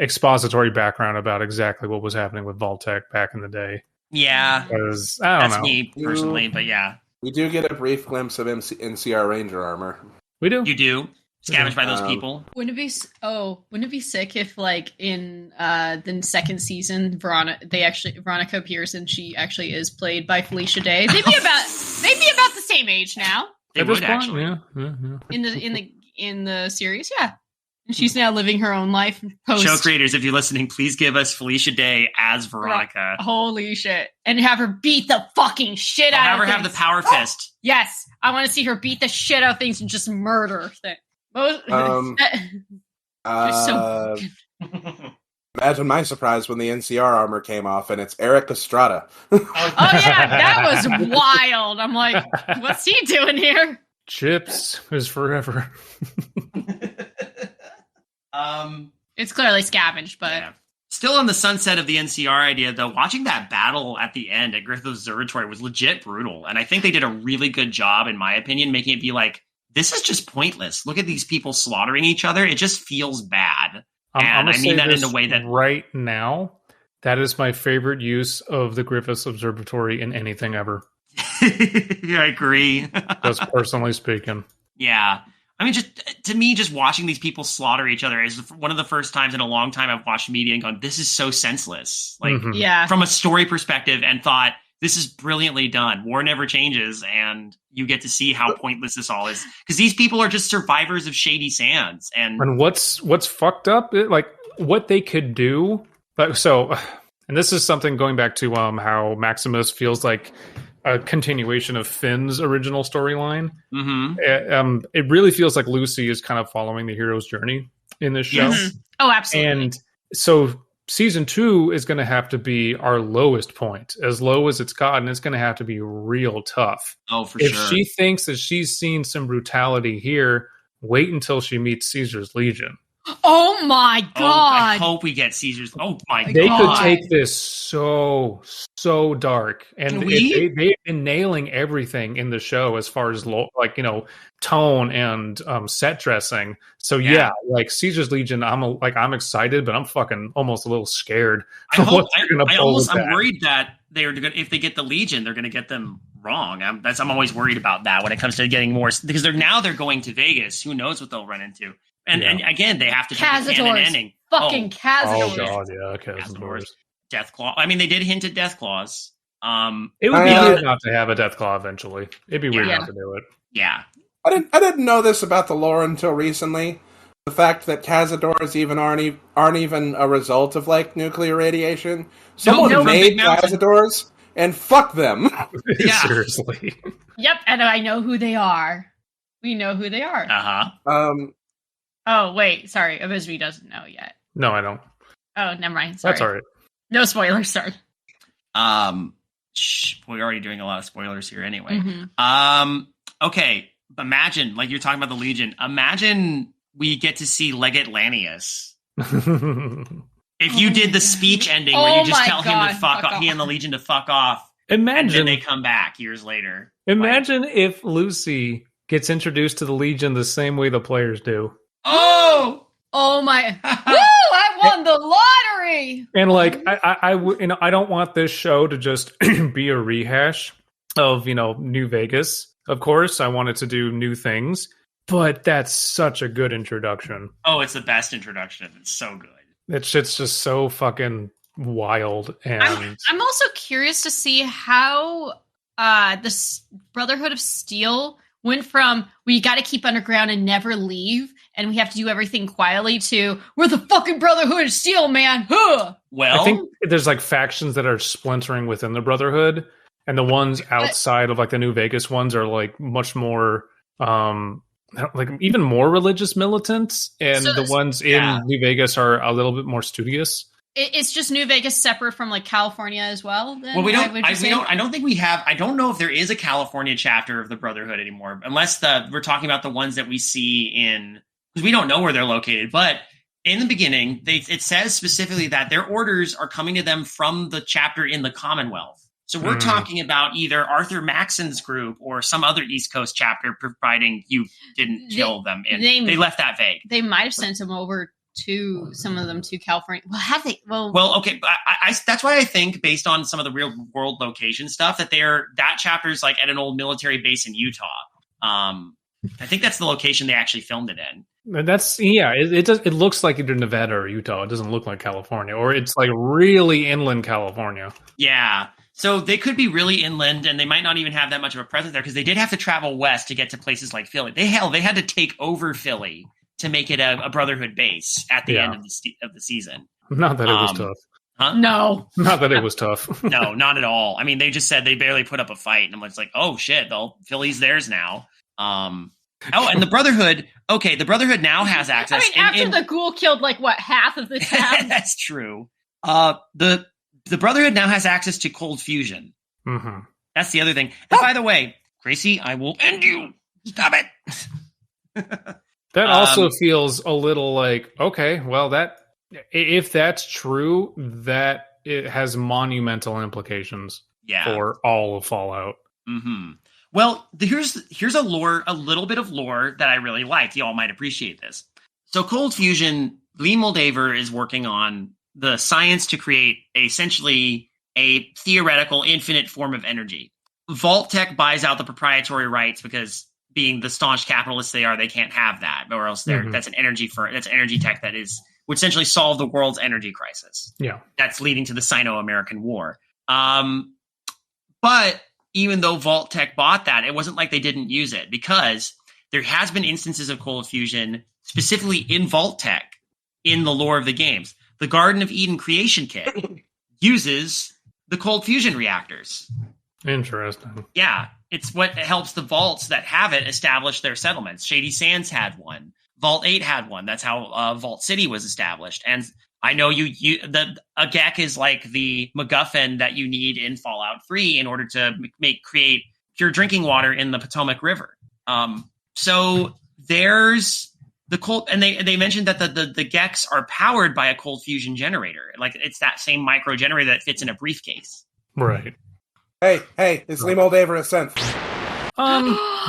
expository background about exactly what was happening with Vault-Tec back in the day. Yeah. Because, I don't know. That's me personally, but yeah. We do get a brief glimpse of NCR Ranger armor. We do. You do. Scavenged by those people. Wouldn't it be sick if, like, in the second season, Veronica appears and she actually is played by Felicia Day? They'd be about the same age now. They would actually. Yeah. In the series, yeah. And she's now living her own life post. Show creators, if you're listening, please give us Felicia Day as Veronica. Holy shit. And have her beat the fucking shit out of things. Have the power fist. Yes. I want to see her beat the shit out of things and just murder things. Imagine my surprise when the NCR armor came off and it's Eric Estrada. Oh yeah, that was wild. I'm like, what's he doing here? Chips is forever. It's clearly scavenged, but Yeah. Still on the sunset of the NCR idea, though, watching that battle at the end at Griffith Observatory was legit brutal. And I think they did a really good job, in my opinion, making it be like, this is just pointless. Look at these people slaughtering each other. It just feels bad. And I mean that in the way that... Right now, that is my favorite use of the Griffith Observatory in anything ever. I agree. Just personally speaking. Yeah. I mean, just to me, just watching these people slaughter each other is one of the first times in a long time I've watched media and gone, this is so senseless. Like, from a story perspective, and thought, this is brilliantly done. War never changes, and you get to see how pointless this all is. Because these people are just survivors of Shady Sands. And what's fucked up, like, what they could do. So, and this is something going back to how Maximus feels like a continuation of Finn's original storyline. It really feels like Lucy is kind of following the hero's journey in this show. Yes. Oh, absolutely. And so season 2 is going to have to be our lowest point, as low as it's gotten. It's going to have to be real tough. Oh, for if sure. If she thinks that she's seen some brutality here, wait until she meets Caesar's Legion. Oh my god! I hope we get Caesar's. Oh my god! They could take this so dark, and they've been nailing everything in the show as far as tone and set dressing. So yeah, like Caesar's Legion, I'm excited, but I'm fucking almost a little scared. I'm worried that they're gonna, if they get the Legion, they're going to get them wrong. I'm always worried about that when it comes to getting more, because they're going to Vegas. Who knows what they'll run into? And again, they have to take the canon ending. Fucking Cazadors. Oh god, yeah, Cazadors. Death Claw. I mean, they did hint at Death Claws. It would be weird not to have a Death Claw eventually. It'd be weird not to do it. Yeah. I didn't know this about the lore until recently. The fact that Cazadors even aren't even a result of like nuclear radiation. Someone made Cazadors and fuck them. Yeah. Seriously. Yep, and I know who they are. We know who they are. Uh-huh. Oh, wait. Sorry. Abysmii doesn't know yet. No, I don't. Oh, never mind. Sorry. That's all right. No spoilers. Sorry. We're already doing a lot of spoilers here anyway. Okay. Imagine, like you're talking about the Legion. Imagine we get to see Legate Lanius. If you did the speech ending where you just tell him to fuck off, he and the Legion to fuck off. Imagine. And then they come back years later. Imagine if Lucy gets introduced to the Legion the same way the players do. Oh my! Woo! I won the lottery. And like, I don't want this show to just be a rehash of New Vegas. Of course, I want it to do new things, but that's such a good introduction. Oh, it's the best introduction. It's so good. That shit's just so fucking wild. And I'm also curious to see how this Brotherhood of Steel went from we got to keep underground and never leave, and we have to do everything quietly, to we're the fucking Brotherhood of Steel, man. Huh. Well, I think there's like factions that are splintering within the Brotherhood, and the ones outside of like the New Vegas ones are like much more like even more religious militants, and the ones in New Vegas are a little bit more studious. It's just New Vegas separate from like California as well. Then, well, I don't think we have. I don't know if there is a California chapter of the Brotherhood anymore, unless we're talking about the ones that we see in, because we don't know where they're located. But in the beginning, it says specifically that their orders are coming to them from the chapter in the Commonwealth. So we're talking about either Arthur Maxon's group or some other East Coast chapter, providing you didn't kill them. And they left that vague. They might have sent them over to some of them to California. Well, have they? Well, okay. I that's why I think, based on some of the real world location stuff, that that chapter's like at an old military base in Utah. I think that's the location they actually filmed it in. That's it looks like either Nevada or Utah. It doesn't look like California, or it's like really inland California. Yeah. So they could be really inland, and they might not even have that much of a presence there, because they did have to travel west to get to places like Philly. They had to take over Philly to make it a Brotherhood base at the end of the season. Not that it was tough. Huh? No. Not that it was tough. No, not at all. I mean, they just said they barely put up a fight, and I'm just like, oh shit, Philly's theirs now. And the Brotherhood. Okay, the Brotherhood now has access. I mean, after the ghoul killed like half of the town. That's true. The Brotherhood now has access to cold fusion. Mm-hmm. That's the other thing. And by the way, Gracie, I will end you. Stop it. That also feels a little like, okay, well, that if that's true, that it has monumental implications for all of Fallout. Mm-hmm. Well, here's a little bit of lore that I really liked. Y'all might appreciate this. So Cold Fusion, Lee Moldaver is working on the science to create essentially a theoretical infinite form of energy. Vault-Tec buys out the proprietary rights because, being the staunch capitalists they are, they can't have that, or else that's an energy tech that would essentially solve the world's energy crisis. Yeah, that's leading to the Sino-American War. But even though Vault-Tec bought that, it wasn't like they didn't use it, because there has been instances of cold fusion, specifically in Vault-Tec, in the lore of the games. The Garden of Eden creation kit uses the cold fusion reactors. Interesting. Yeah, it's what helps the vaults that have it establish their settlements. Shady Sands had one. Vault 8 had one. That's how Vault City was established. And I know a GEC is like the MacGuffin that you need in Fallout 3 in order to create pure drinking water in the Potomac River. So there's the cold, and they mentioned that the GECs are powered by a cold fusion generator. Like, it's that same micro generator that fits in a briefcase. Right. Hey, is Lee Moldaver a synth?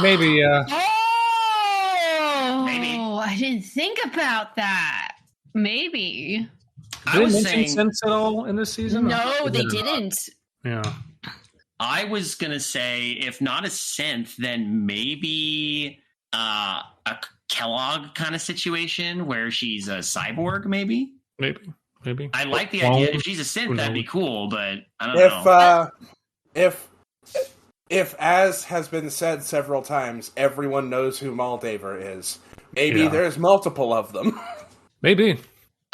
Maybe, yeah. Oh, Maybe. I didn't think about that. Maybe. Did they mention synths at all in this season? No, they didn't. Yeah. I was going to say, if not a synth, then maybe a Kellogg kind of situation where she's a cyborg, maybe? Maybe. I like the idea. If she's a synth, that'd be cool, but I don't know. If, as has been said several times, everyone knows who Moldaver is, maybe there's multiple of them. Maybe.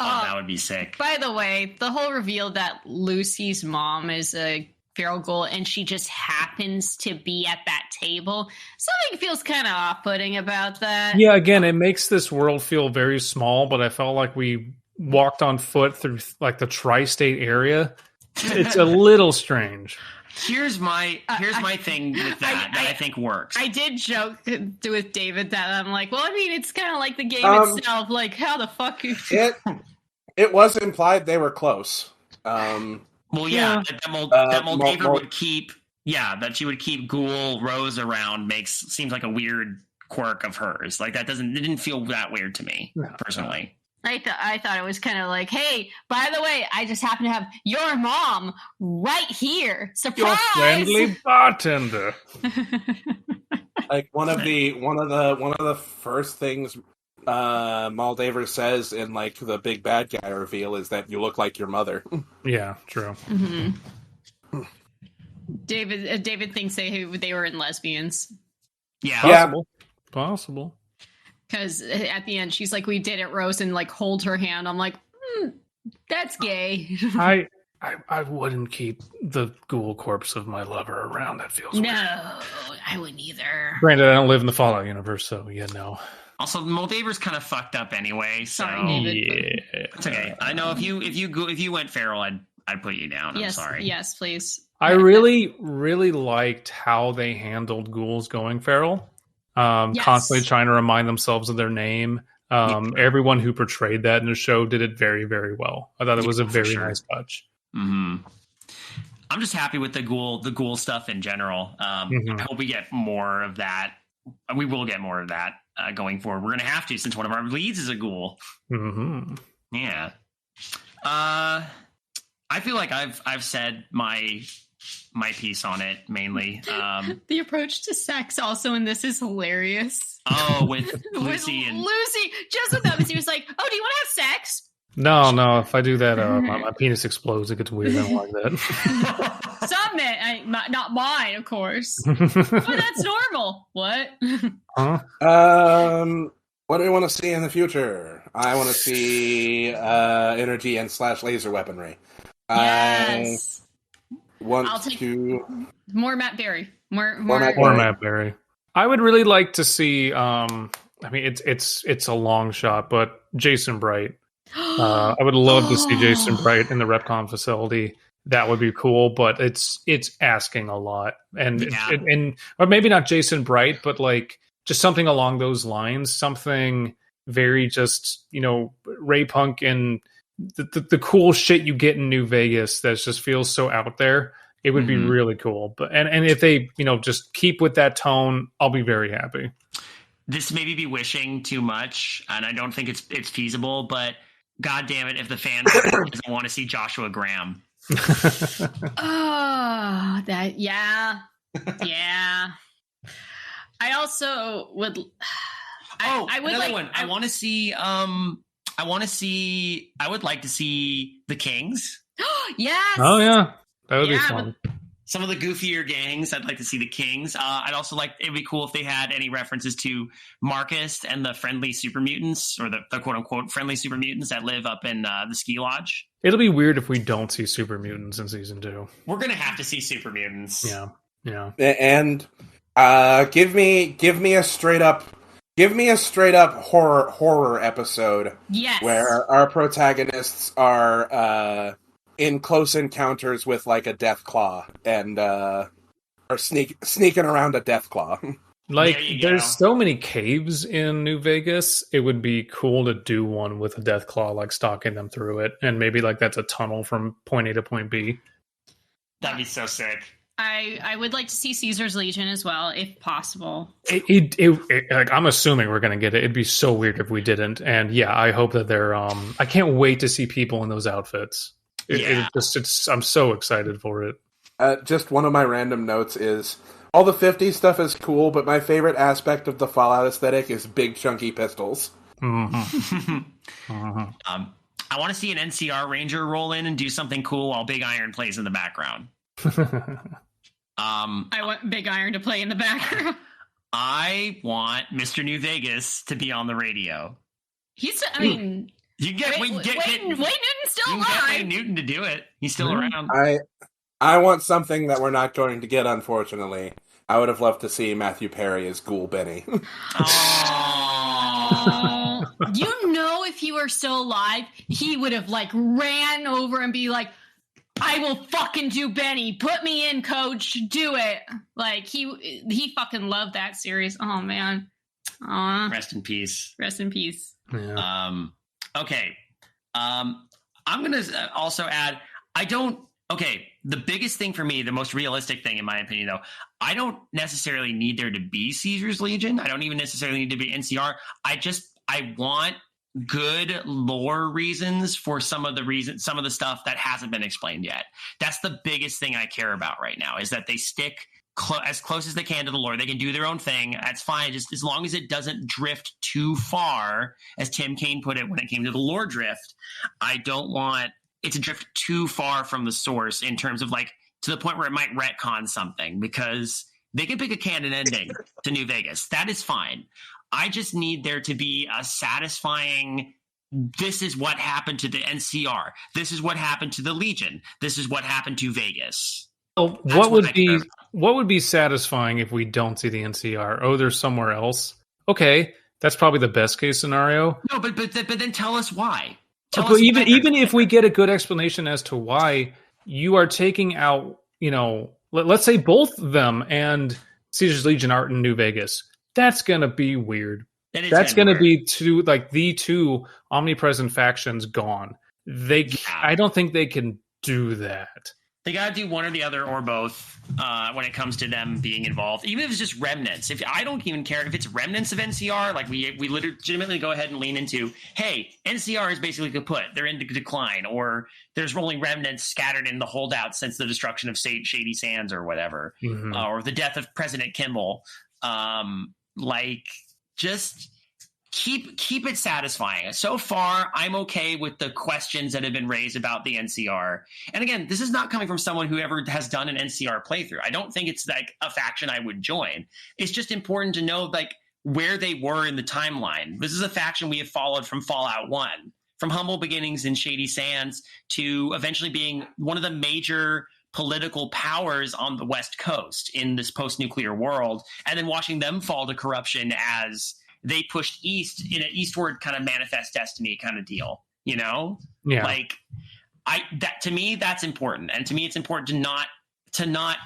Oh, that would be sick. By the way, the whole reveal that Lucy's mom is a feral ghoul and she just happens to be at that table, something feels kind of off-putting about that. Yeah, again, it makes this world feel very small, but I felt like we walked on foot through like the tri-state area. It's a little strange. Here's my thing with that I think works. I did joke with David that I'm like, well, I mean, it's kind of like the game itself. Like, how the fuck? It was implied they were close. Well, yeah, that Moldaver would keep. Yeah, that she would keep Ghoul Rose around seems like a weird quirk of hers. Like, it didn't feel that weird to me personally. I thought it was kind of like, hey, by the way, I just happen to have your mom right here. Surprise! Your friendly bartender. Like one of the first things Moldaver says in like the big bad guy reveal is that you look like your mother. Yeah, true. Mm-hmm. David thinks they were in lesbians. Yeah, possible. Because at the end, she's like, we did it, Rose, and like hold her hand. I'm like, that's gay. I wouldn't keep the ghoul corpse of my lover around. That feels weird. No, I wouldn't either. Granted, I don't live in the Fallout universe, so yeah, no. Also, Moldaver's kind of fucked up anyway. So sorry, David. Yeah. It's okay. I know if you went feral, I'd put you down. I'm sorry. Yes, please. I really, really liked how they handled ghouls going feral. Constantly trying to remind themselves of their name. Everyone who portrayed that in the show did it very, very well. I thought it was a very nice touch. Mm-hmm. I'm just happy with the ghoul stuff in general. I hope we get more of that. We will get more of that going forward. We're going to have to, since one of our leads is a ghoul. Mm-hmm. Yeah. I feel like I've said my piece on it mainly. The approach to sex also in this is hilarious. Oh, with Lucy and Lucy, just with that, he was like, "Oh, do you want to have sex?" No. If I do that, my penis explodes. It gets weird. I don't like that. Some men, not mine, of course. Oh, that's normal. What? Huh? What do we want to see in the future? I want to see energy and / laser weaponry. Yes. Want to more Matt Berry. More Matt Berry. I would really like to see. I mean, it's a long shot, but Jason Bright. I would love to see Jason Bright in the Repcon facility. That would be cool, but it's asking a lot, and or maybe not Jason Bright, but like just something along those lines. Something very just Ray Punk and the cool shit you get in New Vegas that just feels so out there. It would be really cool. But and if they, just keep with that tone, I'll be very happy. This maybe be wishing too much, and I don't think it's feasible, but God damn it, if the fans doesn't want to see Joshua Graham. Oh, yeah. I also would. I would another one. I would like to see the Kings. Yes. Oh yeah, that would be fun. Some of the goofier gangs, I'd like to see the Kings. I'd also it'd be cool if they had any references to Marcus and the friendly super mutants, or the quote unquote friendly super mutants that live up in the ski lodge. It'll be weird if we don't see super mutants in season 2. We're gonna have to see super mutants. Yeah. And give me a straight up horror episode. Yes. Where our protagonists are in close encounters with like a death claw and are sneaking around a death claw. There's so many caves in New Vegas. It would be cool to do one with a death claw, like stalking them through it, and maybe that's a tunnel from point A to point B. That'd be so sick. I would like to see Caesar's Legion as well, if possible. I'm assuming we're going to get it. It'd be so weird if we didn't. And yeah, I hope that they're. I can't wait to see people in those outfits. I'm so excited for it. Just one of my random notes is all the 50s stuff is cool, but my favorite aspect of the Fallout aesthetic is big chunky pistols. I want to see an NCR Ranger roll in and do something cool while Big Iron plays in the background. I want Big Iron to play in the background. I want Mr. New Vegas to be on the radio. You get Wayne Newton's still alive. Get Wayne Newton to do it. He's still around. I want something that we're not going to get, unfortunately. I would have loved to see Matthew Perry as Ghoul Benny. Oh, if he were still alive, he would have ran over and be like, I will fucking do Benny. Put me in, coach. Do it. He fucking loved that series. Oh man. Aww. Rest in peace. Yeah. Okay. I'm going to also add, the biggest thing for me, the most realistic thing in my opinion, though, I don't necessarily need there to be Caesar's Legion. I don't even necessarily need to be NCR. I want good lore reasons for some of the stuff that hasn't been explained yet. That's the biggest thing I care about right now, is that they stick as close as they can to the lore. They can do their own thing. That's fine, just as long as it doesn't drift too far, as Tim Kaine put it when it came to the lore drift. I don't want it to drift too far from the source in terms of to the point where it might retcon something, because they can pick a canon ending to New Vegas. That is fine. I just need there to be a satisfying, this is what happened to the NCR. This is what happened to the Legion. This is what happened to Vegas. Well, what would be satisfying if we don't see the NCR? Oh, there's somewhere else. Okay, that's probably the best case scenario. No, but then tell us why. Even if we get a good explanation as to why, you are taking out, let's say both of them and Caesar's Legion are in New Vegas. That's going to be weird. That's going to be the two omnipresent factions gone. I don't think they can do that. They got to do one or the other or both when it comes to them being involved, even if it's just remnants. I don't even care if it's remnants of NCR. We legitimately go ahead and lean into, hey, NCR is basically kaput. They're in decline, or there's only remnants scattered in the holdouts since the destruction of Shady Sands or whatever, or the death of President Kimball. Just keep it satisfying. So far, I'm okay with the questions that have been raised about the NCR. And again, this is not coming from someone who ever has done an NCR playthrough. I don't think it's a faction I would join. It's just important to know where they were in the timeline. This is a faction we have followed from Fallout 1, from humble beginnings in Shady Sands to eventually being one of the major political powers on the West Coast in this post-nuclear world, and then watching them fall to corruption as they pushed east in an eastward kind of manifest destiny kind of deal, Yeah. To me, that's important. And to me, it's important to not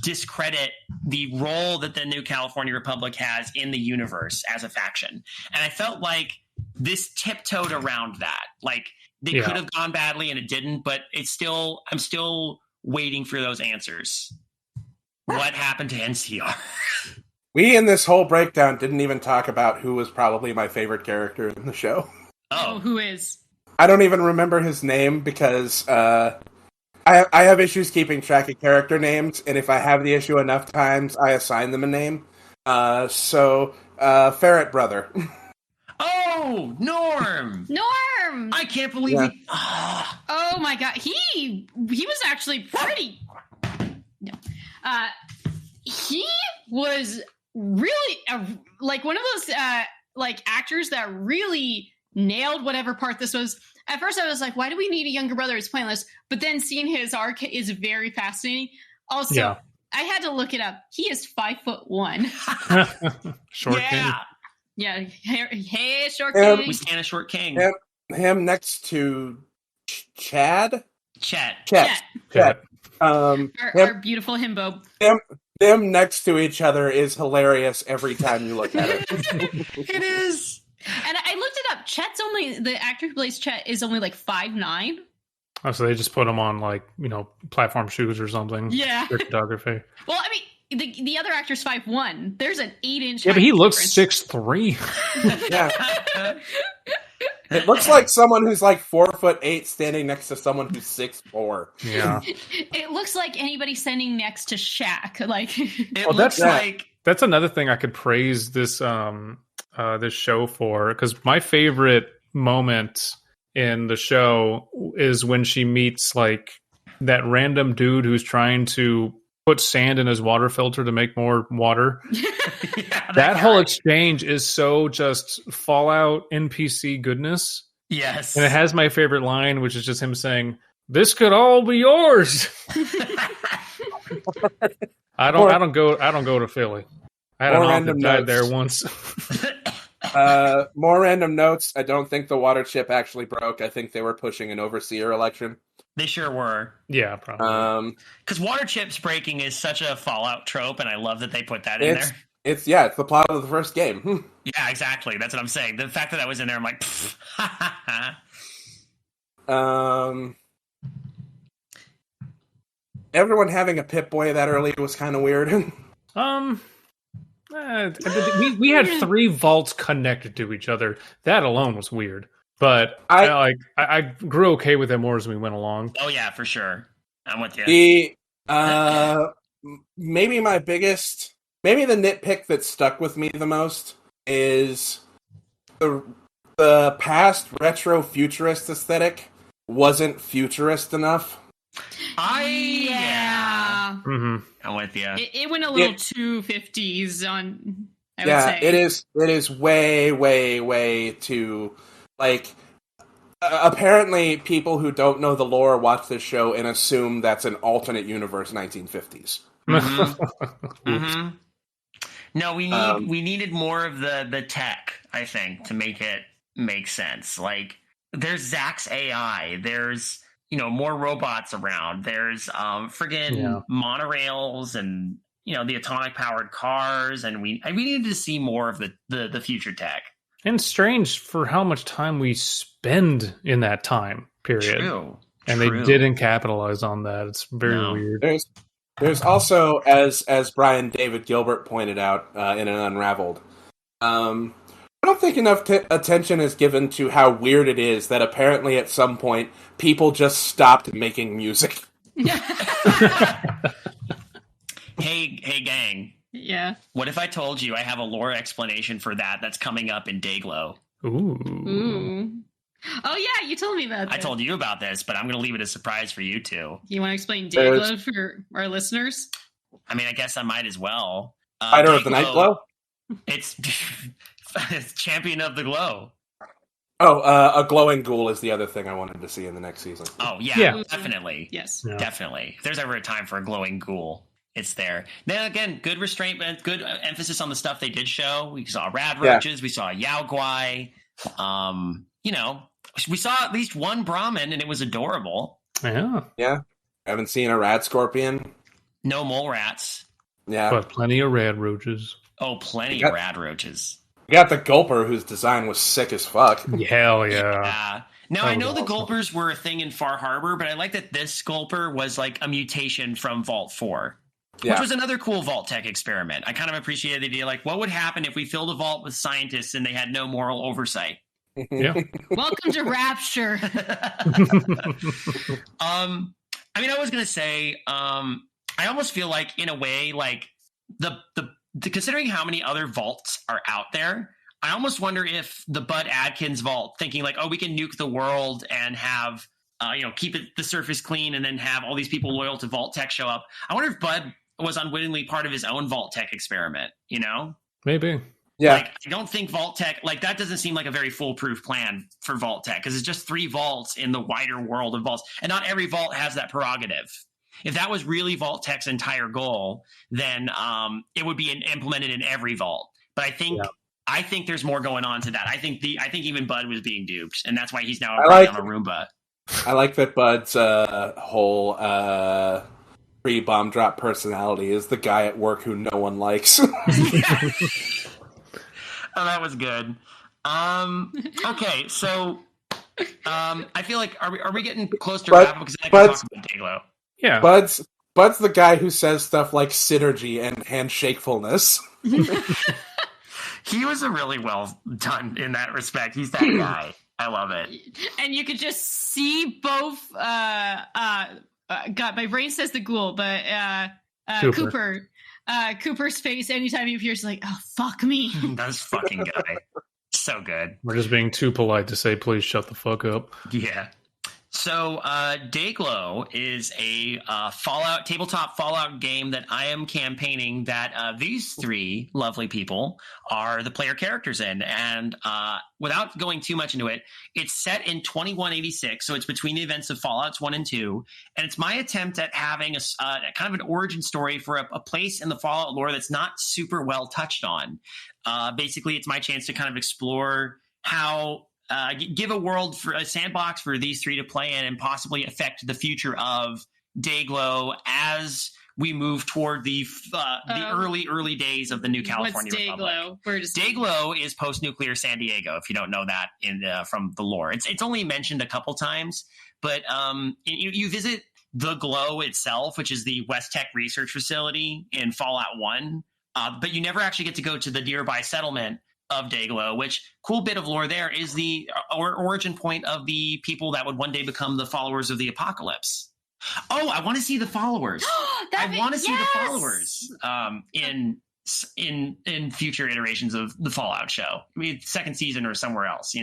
discredit the role that the New California Republic has in the universe as a faction. And I felt like this tiptoed around that. Like they could have gone badly and it didn't, but I'm still waiting for those answers. What happened to NCR? We in this whole breakdown didn't even talk about who was probably my favorite character in the show. Oh, who is? I don't even remember his name because I have issues keeping track of character names, and if I have the issue enough times, I assign them a name. Ferret Brother. Oh, Norm! Norm! I can't believe he... Oh my god, he was actually pretty... No. He was really like one of those like actors that really nailed whatever part this was. At first I was like, why do we need a younger brother? It's pointless. But then seeing his arc is very fascinating. Also, I had to look it up. He is 5'1". Short king. Yeah. Hey, short king. We stand a short king. Him next to Chet. Our beautiful himbo. Them next to each other is hilarious every time you look at it. It is. And I looked it up. The actor who plays Chet is only like 5'9". Oh, so they just put him on like, platform shoes or something. Yeah. For photography. Well, I mean, the other actor's 5'1". There's an 8-inch. Yeah, but he looks 6'3". Yeah. It looks like someone who's like 4'8" standing next to someone who's 6'4". Yeah. It looks like anybody standing next to Shaq. Like that's another thing I could praise this this show for, because my favorite moment in the show is when she meets like that random dude who's trying to put sand in his water filter to make more water. That whole exchange is so just Fallout NPC goodness. Yes. And it has my favorite line, which is just him saying, "This could all be yours." I don't go to Philly. I had an aunt that died there once. More random notes. I don't think the water chip actually broke. I think they were pushing an overseer election. They sure were. Yeah, probably. Because water chips breaking is such a Fallout trope, and I love that they put that in there. It's the plot of the first game. Yeah, exactly. That's what I'm saying. The fact that was in there, I'm like, everyone having a Pip-Boy that early was kind of weird. We had 3 vaults connected to each other. That alone was weird. But I grew okay with it more as we went along. Oh yeah, for sure. I'm with you. Maybe the nitpick that stuck with me the most is the past retro futurist aesthetic wasn't futurist enough. Mm-hmm. I'm with you. It went a little too 50s on. I would say it is way, way, way too. Like, apparently people who don't know the lore watch this show and assume that's an alternate universe 1950s. Mm-hmm. Mm-hmm. No, we needed more of the tech, I think, to make it make sense. Like, there's Zach's AI, there's more robots around, there's friggin' monorails and the atomic powered cars, and we needed to see more of the future tech. And strange for how much time we spend in that time period. True. And they didn't capitalize on that. It's very weird. There's also, as Brian David Gilbert pointed out in an Unraveled, I don't think enough attention is given to how weird it is that apparently at some point people just stopped making music. Hey gang. Yeah. What if I told you I have a lore explanation for that's coming up in Dayglow? Ooh. Oh yeah, you told me about that. I told you about this, but I'm going to leave it a surprise for you two. You want to explain Dayglow for our listeners? I mean, I guess I might as well. Fighter of the Night Glow? It's Champion of the Glow. Oh, a glowing ghoul is the other thing I wanted to see in the next season. Oh yeah. Definitely. Yes. Yeah. Definitely. If there's ever a time for a glowing ghoul, it's there. Now, again, good restraint, good emphasis on the stuff they did show. We saw rad roaches. We saw Yao Guai. We saw at least one Brahmin, and it was adorable. Yeah. Yeah. Haven't seen a rad scorpion. No mole rats. Yeah. But plenty of rad roaches. Oh, plenty of rad roaches. We got the Gulper, whose design was sick as fuck. Hell yeah. Yeah. Now, That I was know the awesome. Gulpers were a thing in Far Harbor, but I like that this Gulper was like a mutation from Vault 4, which Yeah. was another cool Vault Tech experiment. I kind of appreciated the idea, like, what would happen if we filled a vault with scientists and they had no moral oversight? Yeah. Welcome to Rapture. I mean, I was gonna say, I almost feel like, in a way, like the considering how many other vaults are out there, I almost wonder if the Bud Adkins vault, thinking like, oh, we can nuke the world and have, keep the surface clean, and then have all these people loyal to Vault Tech show up. I wonder if Bud was unwittingly part of his own Vault Tech experiment. Maybe. Yeah. Like, I don't think Vault Tech, like, that doesn't seem like a very foolproof plan for Vault Tech, because it's just 3 vaults in the wider world of vaults, and not every vault has that prerogative. If that was really Vault Tech's entire goal, then it would be implemented in every vault. But I think there's more going on to that. I think even Bud was being duped, and that's why he's now operating on a Roomba. I like that Bud's whole pre-bomb drop personality is the guy at work who no one likes. Oh, that was good. Okay, so I feel like are we getting close to wrap up, because I can talk about Dayglow. Yeah. Bud's the guy who says stuff like synergy and handshakefulness. He was a really well done in that respect. He's that guy. I love it. And you could just see both. God, my brain says the ghoul, but Cooper's face anytime he appears, like, oh, fuck me. That's fucking guy. So good. We're just being too polite to say, please shut the fuck up. Yeah. So Dayglow is a tabletop Fallout game that I am campaigning that these 3 lovely people are the player characters in. And without going too much into it, it's set in 2186, so it's between the events of Fallouts 1 and 2. And it's my attempt at having a kind of an origin story for a place in the Fallout lore that's not super well touched on. Basically, it's my chance to kind of explore how... give a sandbox for these 3 to play in, and possibly affect the future of Dayglow as we move toward the early days of the new California Republic. Dayglow is post-nuclear San Diego, if you don't know that from the lore. It's only mentioned a couple times, but you visit the Glow itself, which is the West Tech research facility in Fallout 1, but you never actually get to go to the nearby settlement of Dayglow, which cool bit of lore there is the origin point of the people that would one day become the followers of the apocalypse. Oh, I want to see the followers. I want to see the followers in future iterations of the Fallout show. I mean, 2nd season or somewhere else,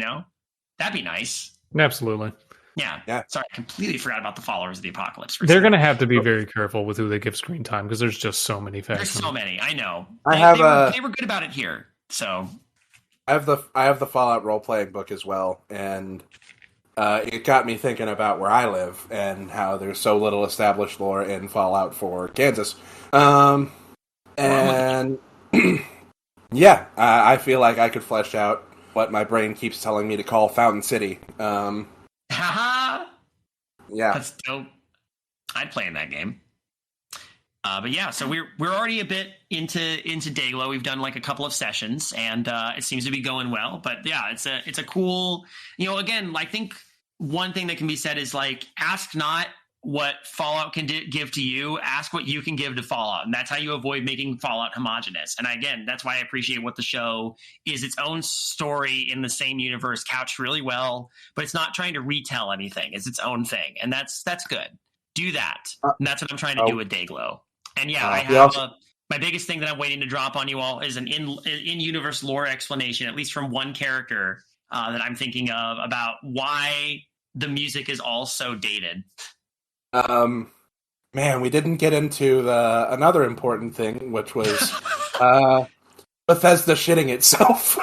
That'd be nice. Absolutely. Yeah. Sorry, I completely forgot about the followers of the apocalypse. They're going to have to be very careful with who they give screen time, because there's just so many factions. There's so many. I know. They were good about it here. So I have the Fallout role-playing book as well, and it got me thinking about where I live and how there's so little established lore in Fallout for Kansas. And yeah, I feel like I could flesh out what my brain keeps telling me to call Fountain City. Yeah, that's dope. I'd play in that game. But yeah, so we're already a bit into Dayglow. We've done like a couple of sessions, and it seems to be going well. But yeah, it's a cool, again, I think one thing that can be said is, like, ask not what Fallout can give to you, ask what you can give to Fallout, and that's how you avoid making Fallout homogenous. And again, that's why I appreciate what the show is, its own story in the same universe, couched really well, but it's not trying to retell anything. It's its own thing, and that's good. Do that. And that's what I'm trying to do with Dayglow. And yeah, I have my biggest thing that I'm waiting to drop on you all is an in-universe lore explanation, at least from one character that I'm thinking of, about why the music is all so dated. Man, we didn't get into another important thing, which was Bethesda shitting itself.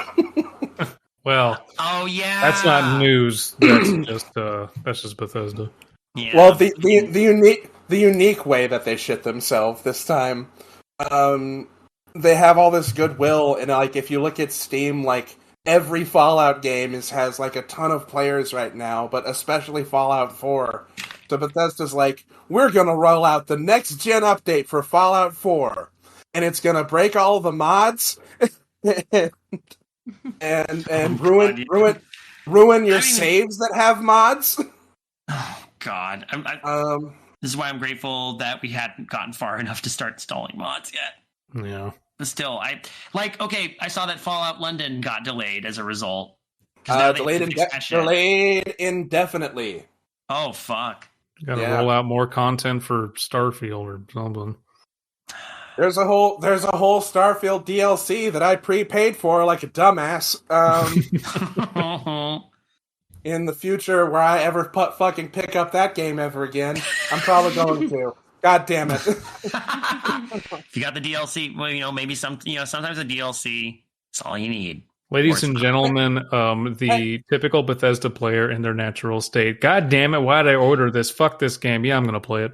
Well, oh yeah, that's not news. That's just Bethesda. Yeah. Well, the unique way that they shit themselves this time, they have all this goodwill, and like if you look at Steam, like every Fallout game has like a ton of players right now, but especially Fallout 4. So Bethesda's like, we're gonna roll out the next gen update for Fallout 4, and it's gonna break all the mods. and ruin your saves that have mods. Oh God! This is why I'm grateful that we hadn't gotten far enough to start installing mods yet. Yeah. But still, I saw that Fallout London got delayed as a result. Delayed indefinitely. Oh fuck! Got to roll out more content for Starfield or something. There's a whole Starfield DLC that I prepaid for like a dumbass. In the future, where I ever fucking pick up that game ever again, I'm probably going to. God damn it! If you got the DLC, well, maybe sometimes a DLC is all you need. Ladies and gentlemen, the typical Bethesda player in their natural state. God damn it! Why did I order this? Fuck this game. Yeah, I'm gonna play it.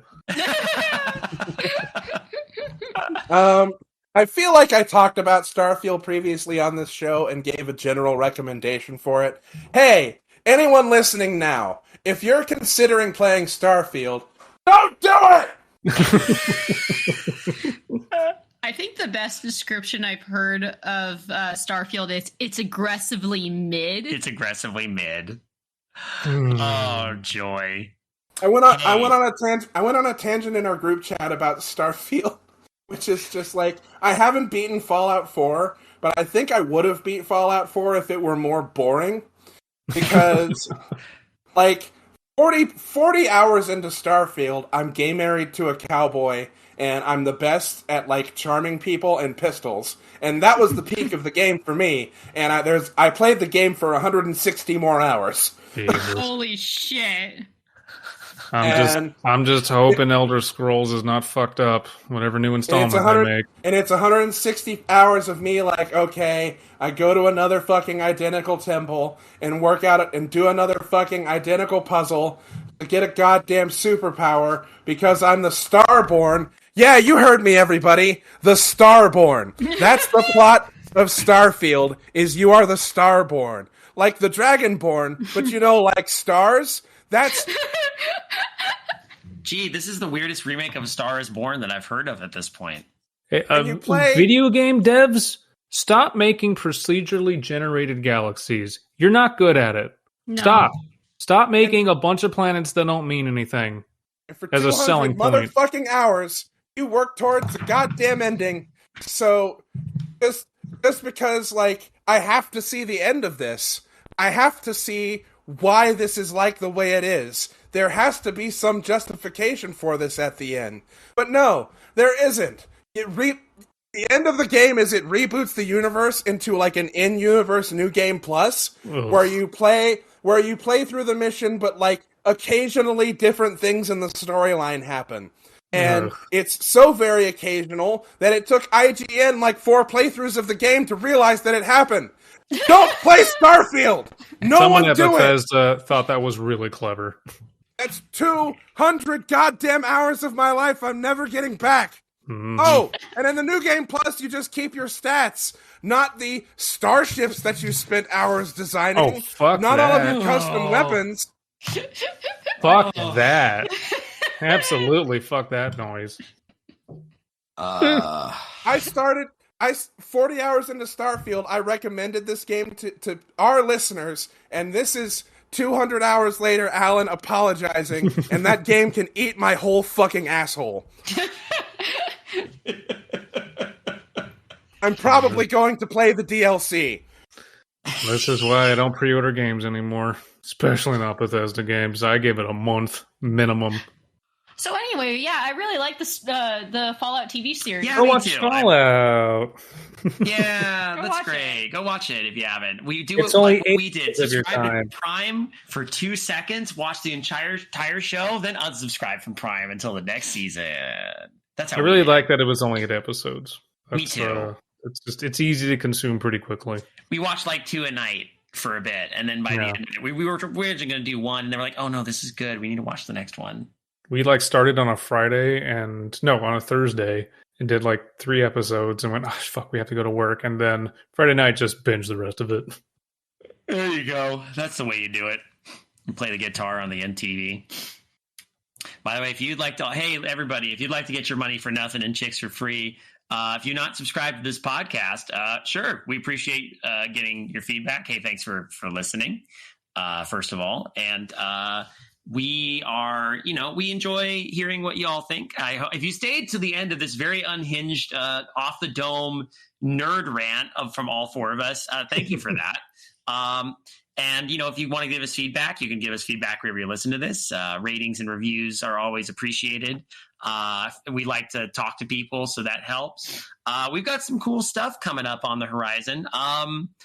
I feel like I talked about Starfield previously on this show and gave a general recommendation for it. Hey, anyone listening now, if you're considering playing Starfield, don't do it! I think the best description I've heard of Starfield is it's aggressively mid. It's aggressively mid. Oh, joy. I went on a tangent in our group chat about Starfield, which is just like, I haven't beaten Fallout 4, but I think I would have beat Fallout 4 if it were more boring. Because, like, 40 hours into Starfield, I'm gay married to a cowboy, and I'm the best at, like, charming people and pistols. And that was the peak of the game for me. And I played the game for 160 more hours. Holy shit. I'm just hoping Elder Scrolls is not fucked up. Whatever new installment they make. And it's 160 hours of me like, okay, I go to another fucking identical temple and work out and do another fucking identical puzzle to get a goddamn superpower because I'm the Starborn. Yeah, you heard me, everybody. The Starborn. That's the plot of Starfield, is you are the Starborn. Like the Dragonborn, but like stars? That's... Gee, this is the weirdest remake of Star is Born that I've heard of at this point. Hey, video game devs, stop making procedurally generated galaxies. You're not good at it. No. Stop making a bunch of planets that don't mean anything as a selling point. Motherfucking hours, you work towards the goddamn ending. So just because, like, I have to see the end of this, I have to see why this is like the way it is. There has to be some justification for this at the end. But no, there isn't. The end of the game is it reboots the universe into like an in-universe New Game Plus, where you play through the mission, but like occasionally different things in the storyline happen. And it's so very occasional that it took IGN like 4 playthroughs of the game to realize that it happened. Don't play Starfield! Someone at Bethesda thought that was really clever. That's 200 goddamn hours of my life I'm never getting back. Mm-hmm. Oh, and in the New Game Plus, you just keep your stats, not the starships that you spent hours designing. Oh, fuck not that. all of your custom weapons. Fuck that. Absolutely fuck that noise. 40 hours into Starfield, I recommended this game to our listeners, and this is 200 hours later, Alan apologizing, and that game can eat my whole fucking asshole. I'm probably going to play the DLC. This is why I don't pre-order games anymore, especially not Bethesda games. I give it a month minimum. So anyway, yeah, I really like the Fallout TV series. Yeah, go watch Fallout. Yeah, that's great. Go watch it if you haven't. We do it's it only like 8 we did. Subscribe to Prime for 2 seconds, watch the entire show, then unsubscribe from Prime until the next season. That's how I really like that it was only 8 episodes. Me too. It's easy to consume pretty quickly. We watched like 2 a night for a bit, and then by the end of it, we were originally going to do 1, and they were like, "Oh no, this is good. We need to watch the next one." We started on a on a Thursday and did 3 episodes and went, oh, fuck, we have to go to work. And then Friday night just binged the rest of it. There you go. That's the way you do it. You play the guitar on the MTV. By the way, if you'd like to, hey, everybody, if you'd like to get your money for nothing and chicks for free, if you're not subscribed to this podcast, sure, we appreciate getting your feedback. Hey, thanks for listening, first of all. And we are, we enjoy hearing what you all think. If you stayed to the end of this very unhinged, off the dome nerd rant from all four of us, thank you for that. And, if you want to give us feedback, you can give us feedback wherever you listen to this. Ratings and reviews are always appreciated. We like to talk to people, so that helps. We've got some cool stuff coming up on the horizon.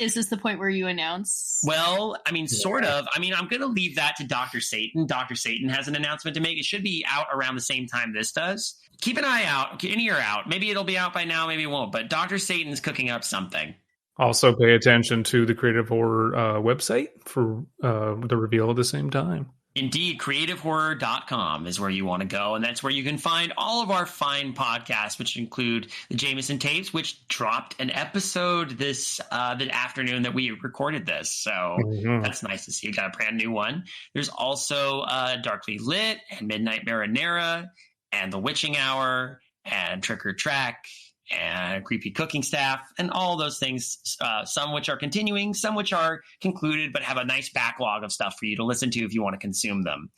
Is this the point where you announce? Well, sort of. I'm going to leave that to Dr. Satan. Dr. Satan has an announcement to make. It should be out around the same time this does. Keep an eye out, keep an ear out. Maybe it'll be out by now, maybe it won't. But Dr. Satan's cooking up something. Also, pay attention to the Creative Horror website for the reveal at the same time. Indeed, creativehorror.com is where you want to go, and that's where you can find all of our fine podcasts, which include the Jameson Tapes, which dropped an episode this the afternoon that we recorded this. So That's nice to see. We got a brand new one. There's also Darkly Lit and Midnight Marinara and The Witching Hour and Trick or Track and Creepy Cooking Staff, and all those things, some which are continuing, some which are concluded, but have a nice backlog of stuff for you to listen to if you want to consume them.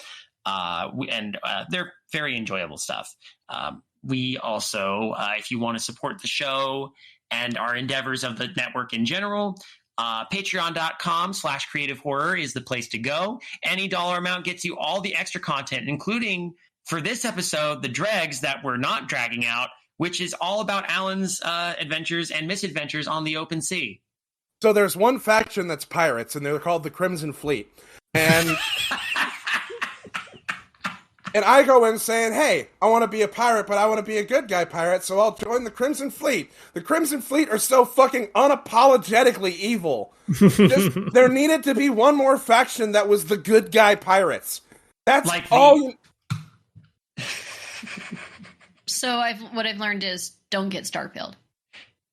They're very enjoyable stuff. We also, if you want to support the show and our endeavors of the network in general, patreon.com/creative horror is the place to go. Any dollar amount gets you all the extra content, including, for this episode, the Dregs that we're not dragging out, which is all about Alan's adventures and misadventures on the open sea. So there's one faction that's pirates, and they're called the Crimson Fleet. And and I go in saying, hey, I want to be a pirate, but I want to be a good guy pirate, so I'll join the Crimson Fleet. The Crimson Fleet are so fucking unapologetically evil. There needed to be one more faction that was the good guy pirates. That's like all... So what I've learned is don't get star-pilled.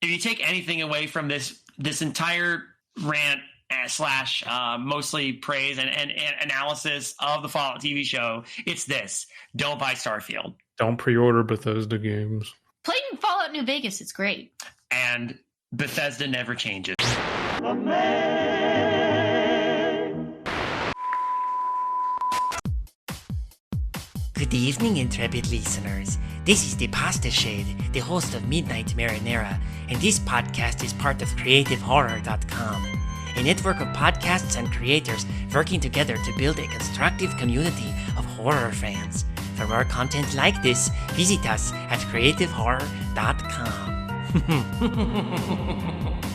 If you take anything away from this entire rant slash mostly praise and analysis of the Fallout TV show, it's this: don't buy Starfield. Don't pre-order Bethesda games. Play Fallout New Vegas; it's great. And Bethesda never changes. Good evening, intrepid listeners. This is the Pasta Shade, the host of Midnight Marinara, and this podcast is part of CreativeHorror.com, a network of podcasts and creators working together to build a constructive community of horror fans. For more content like this, visit us at CreativeHorror.com.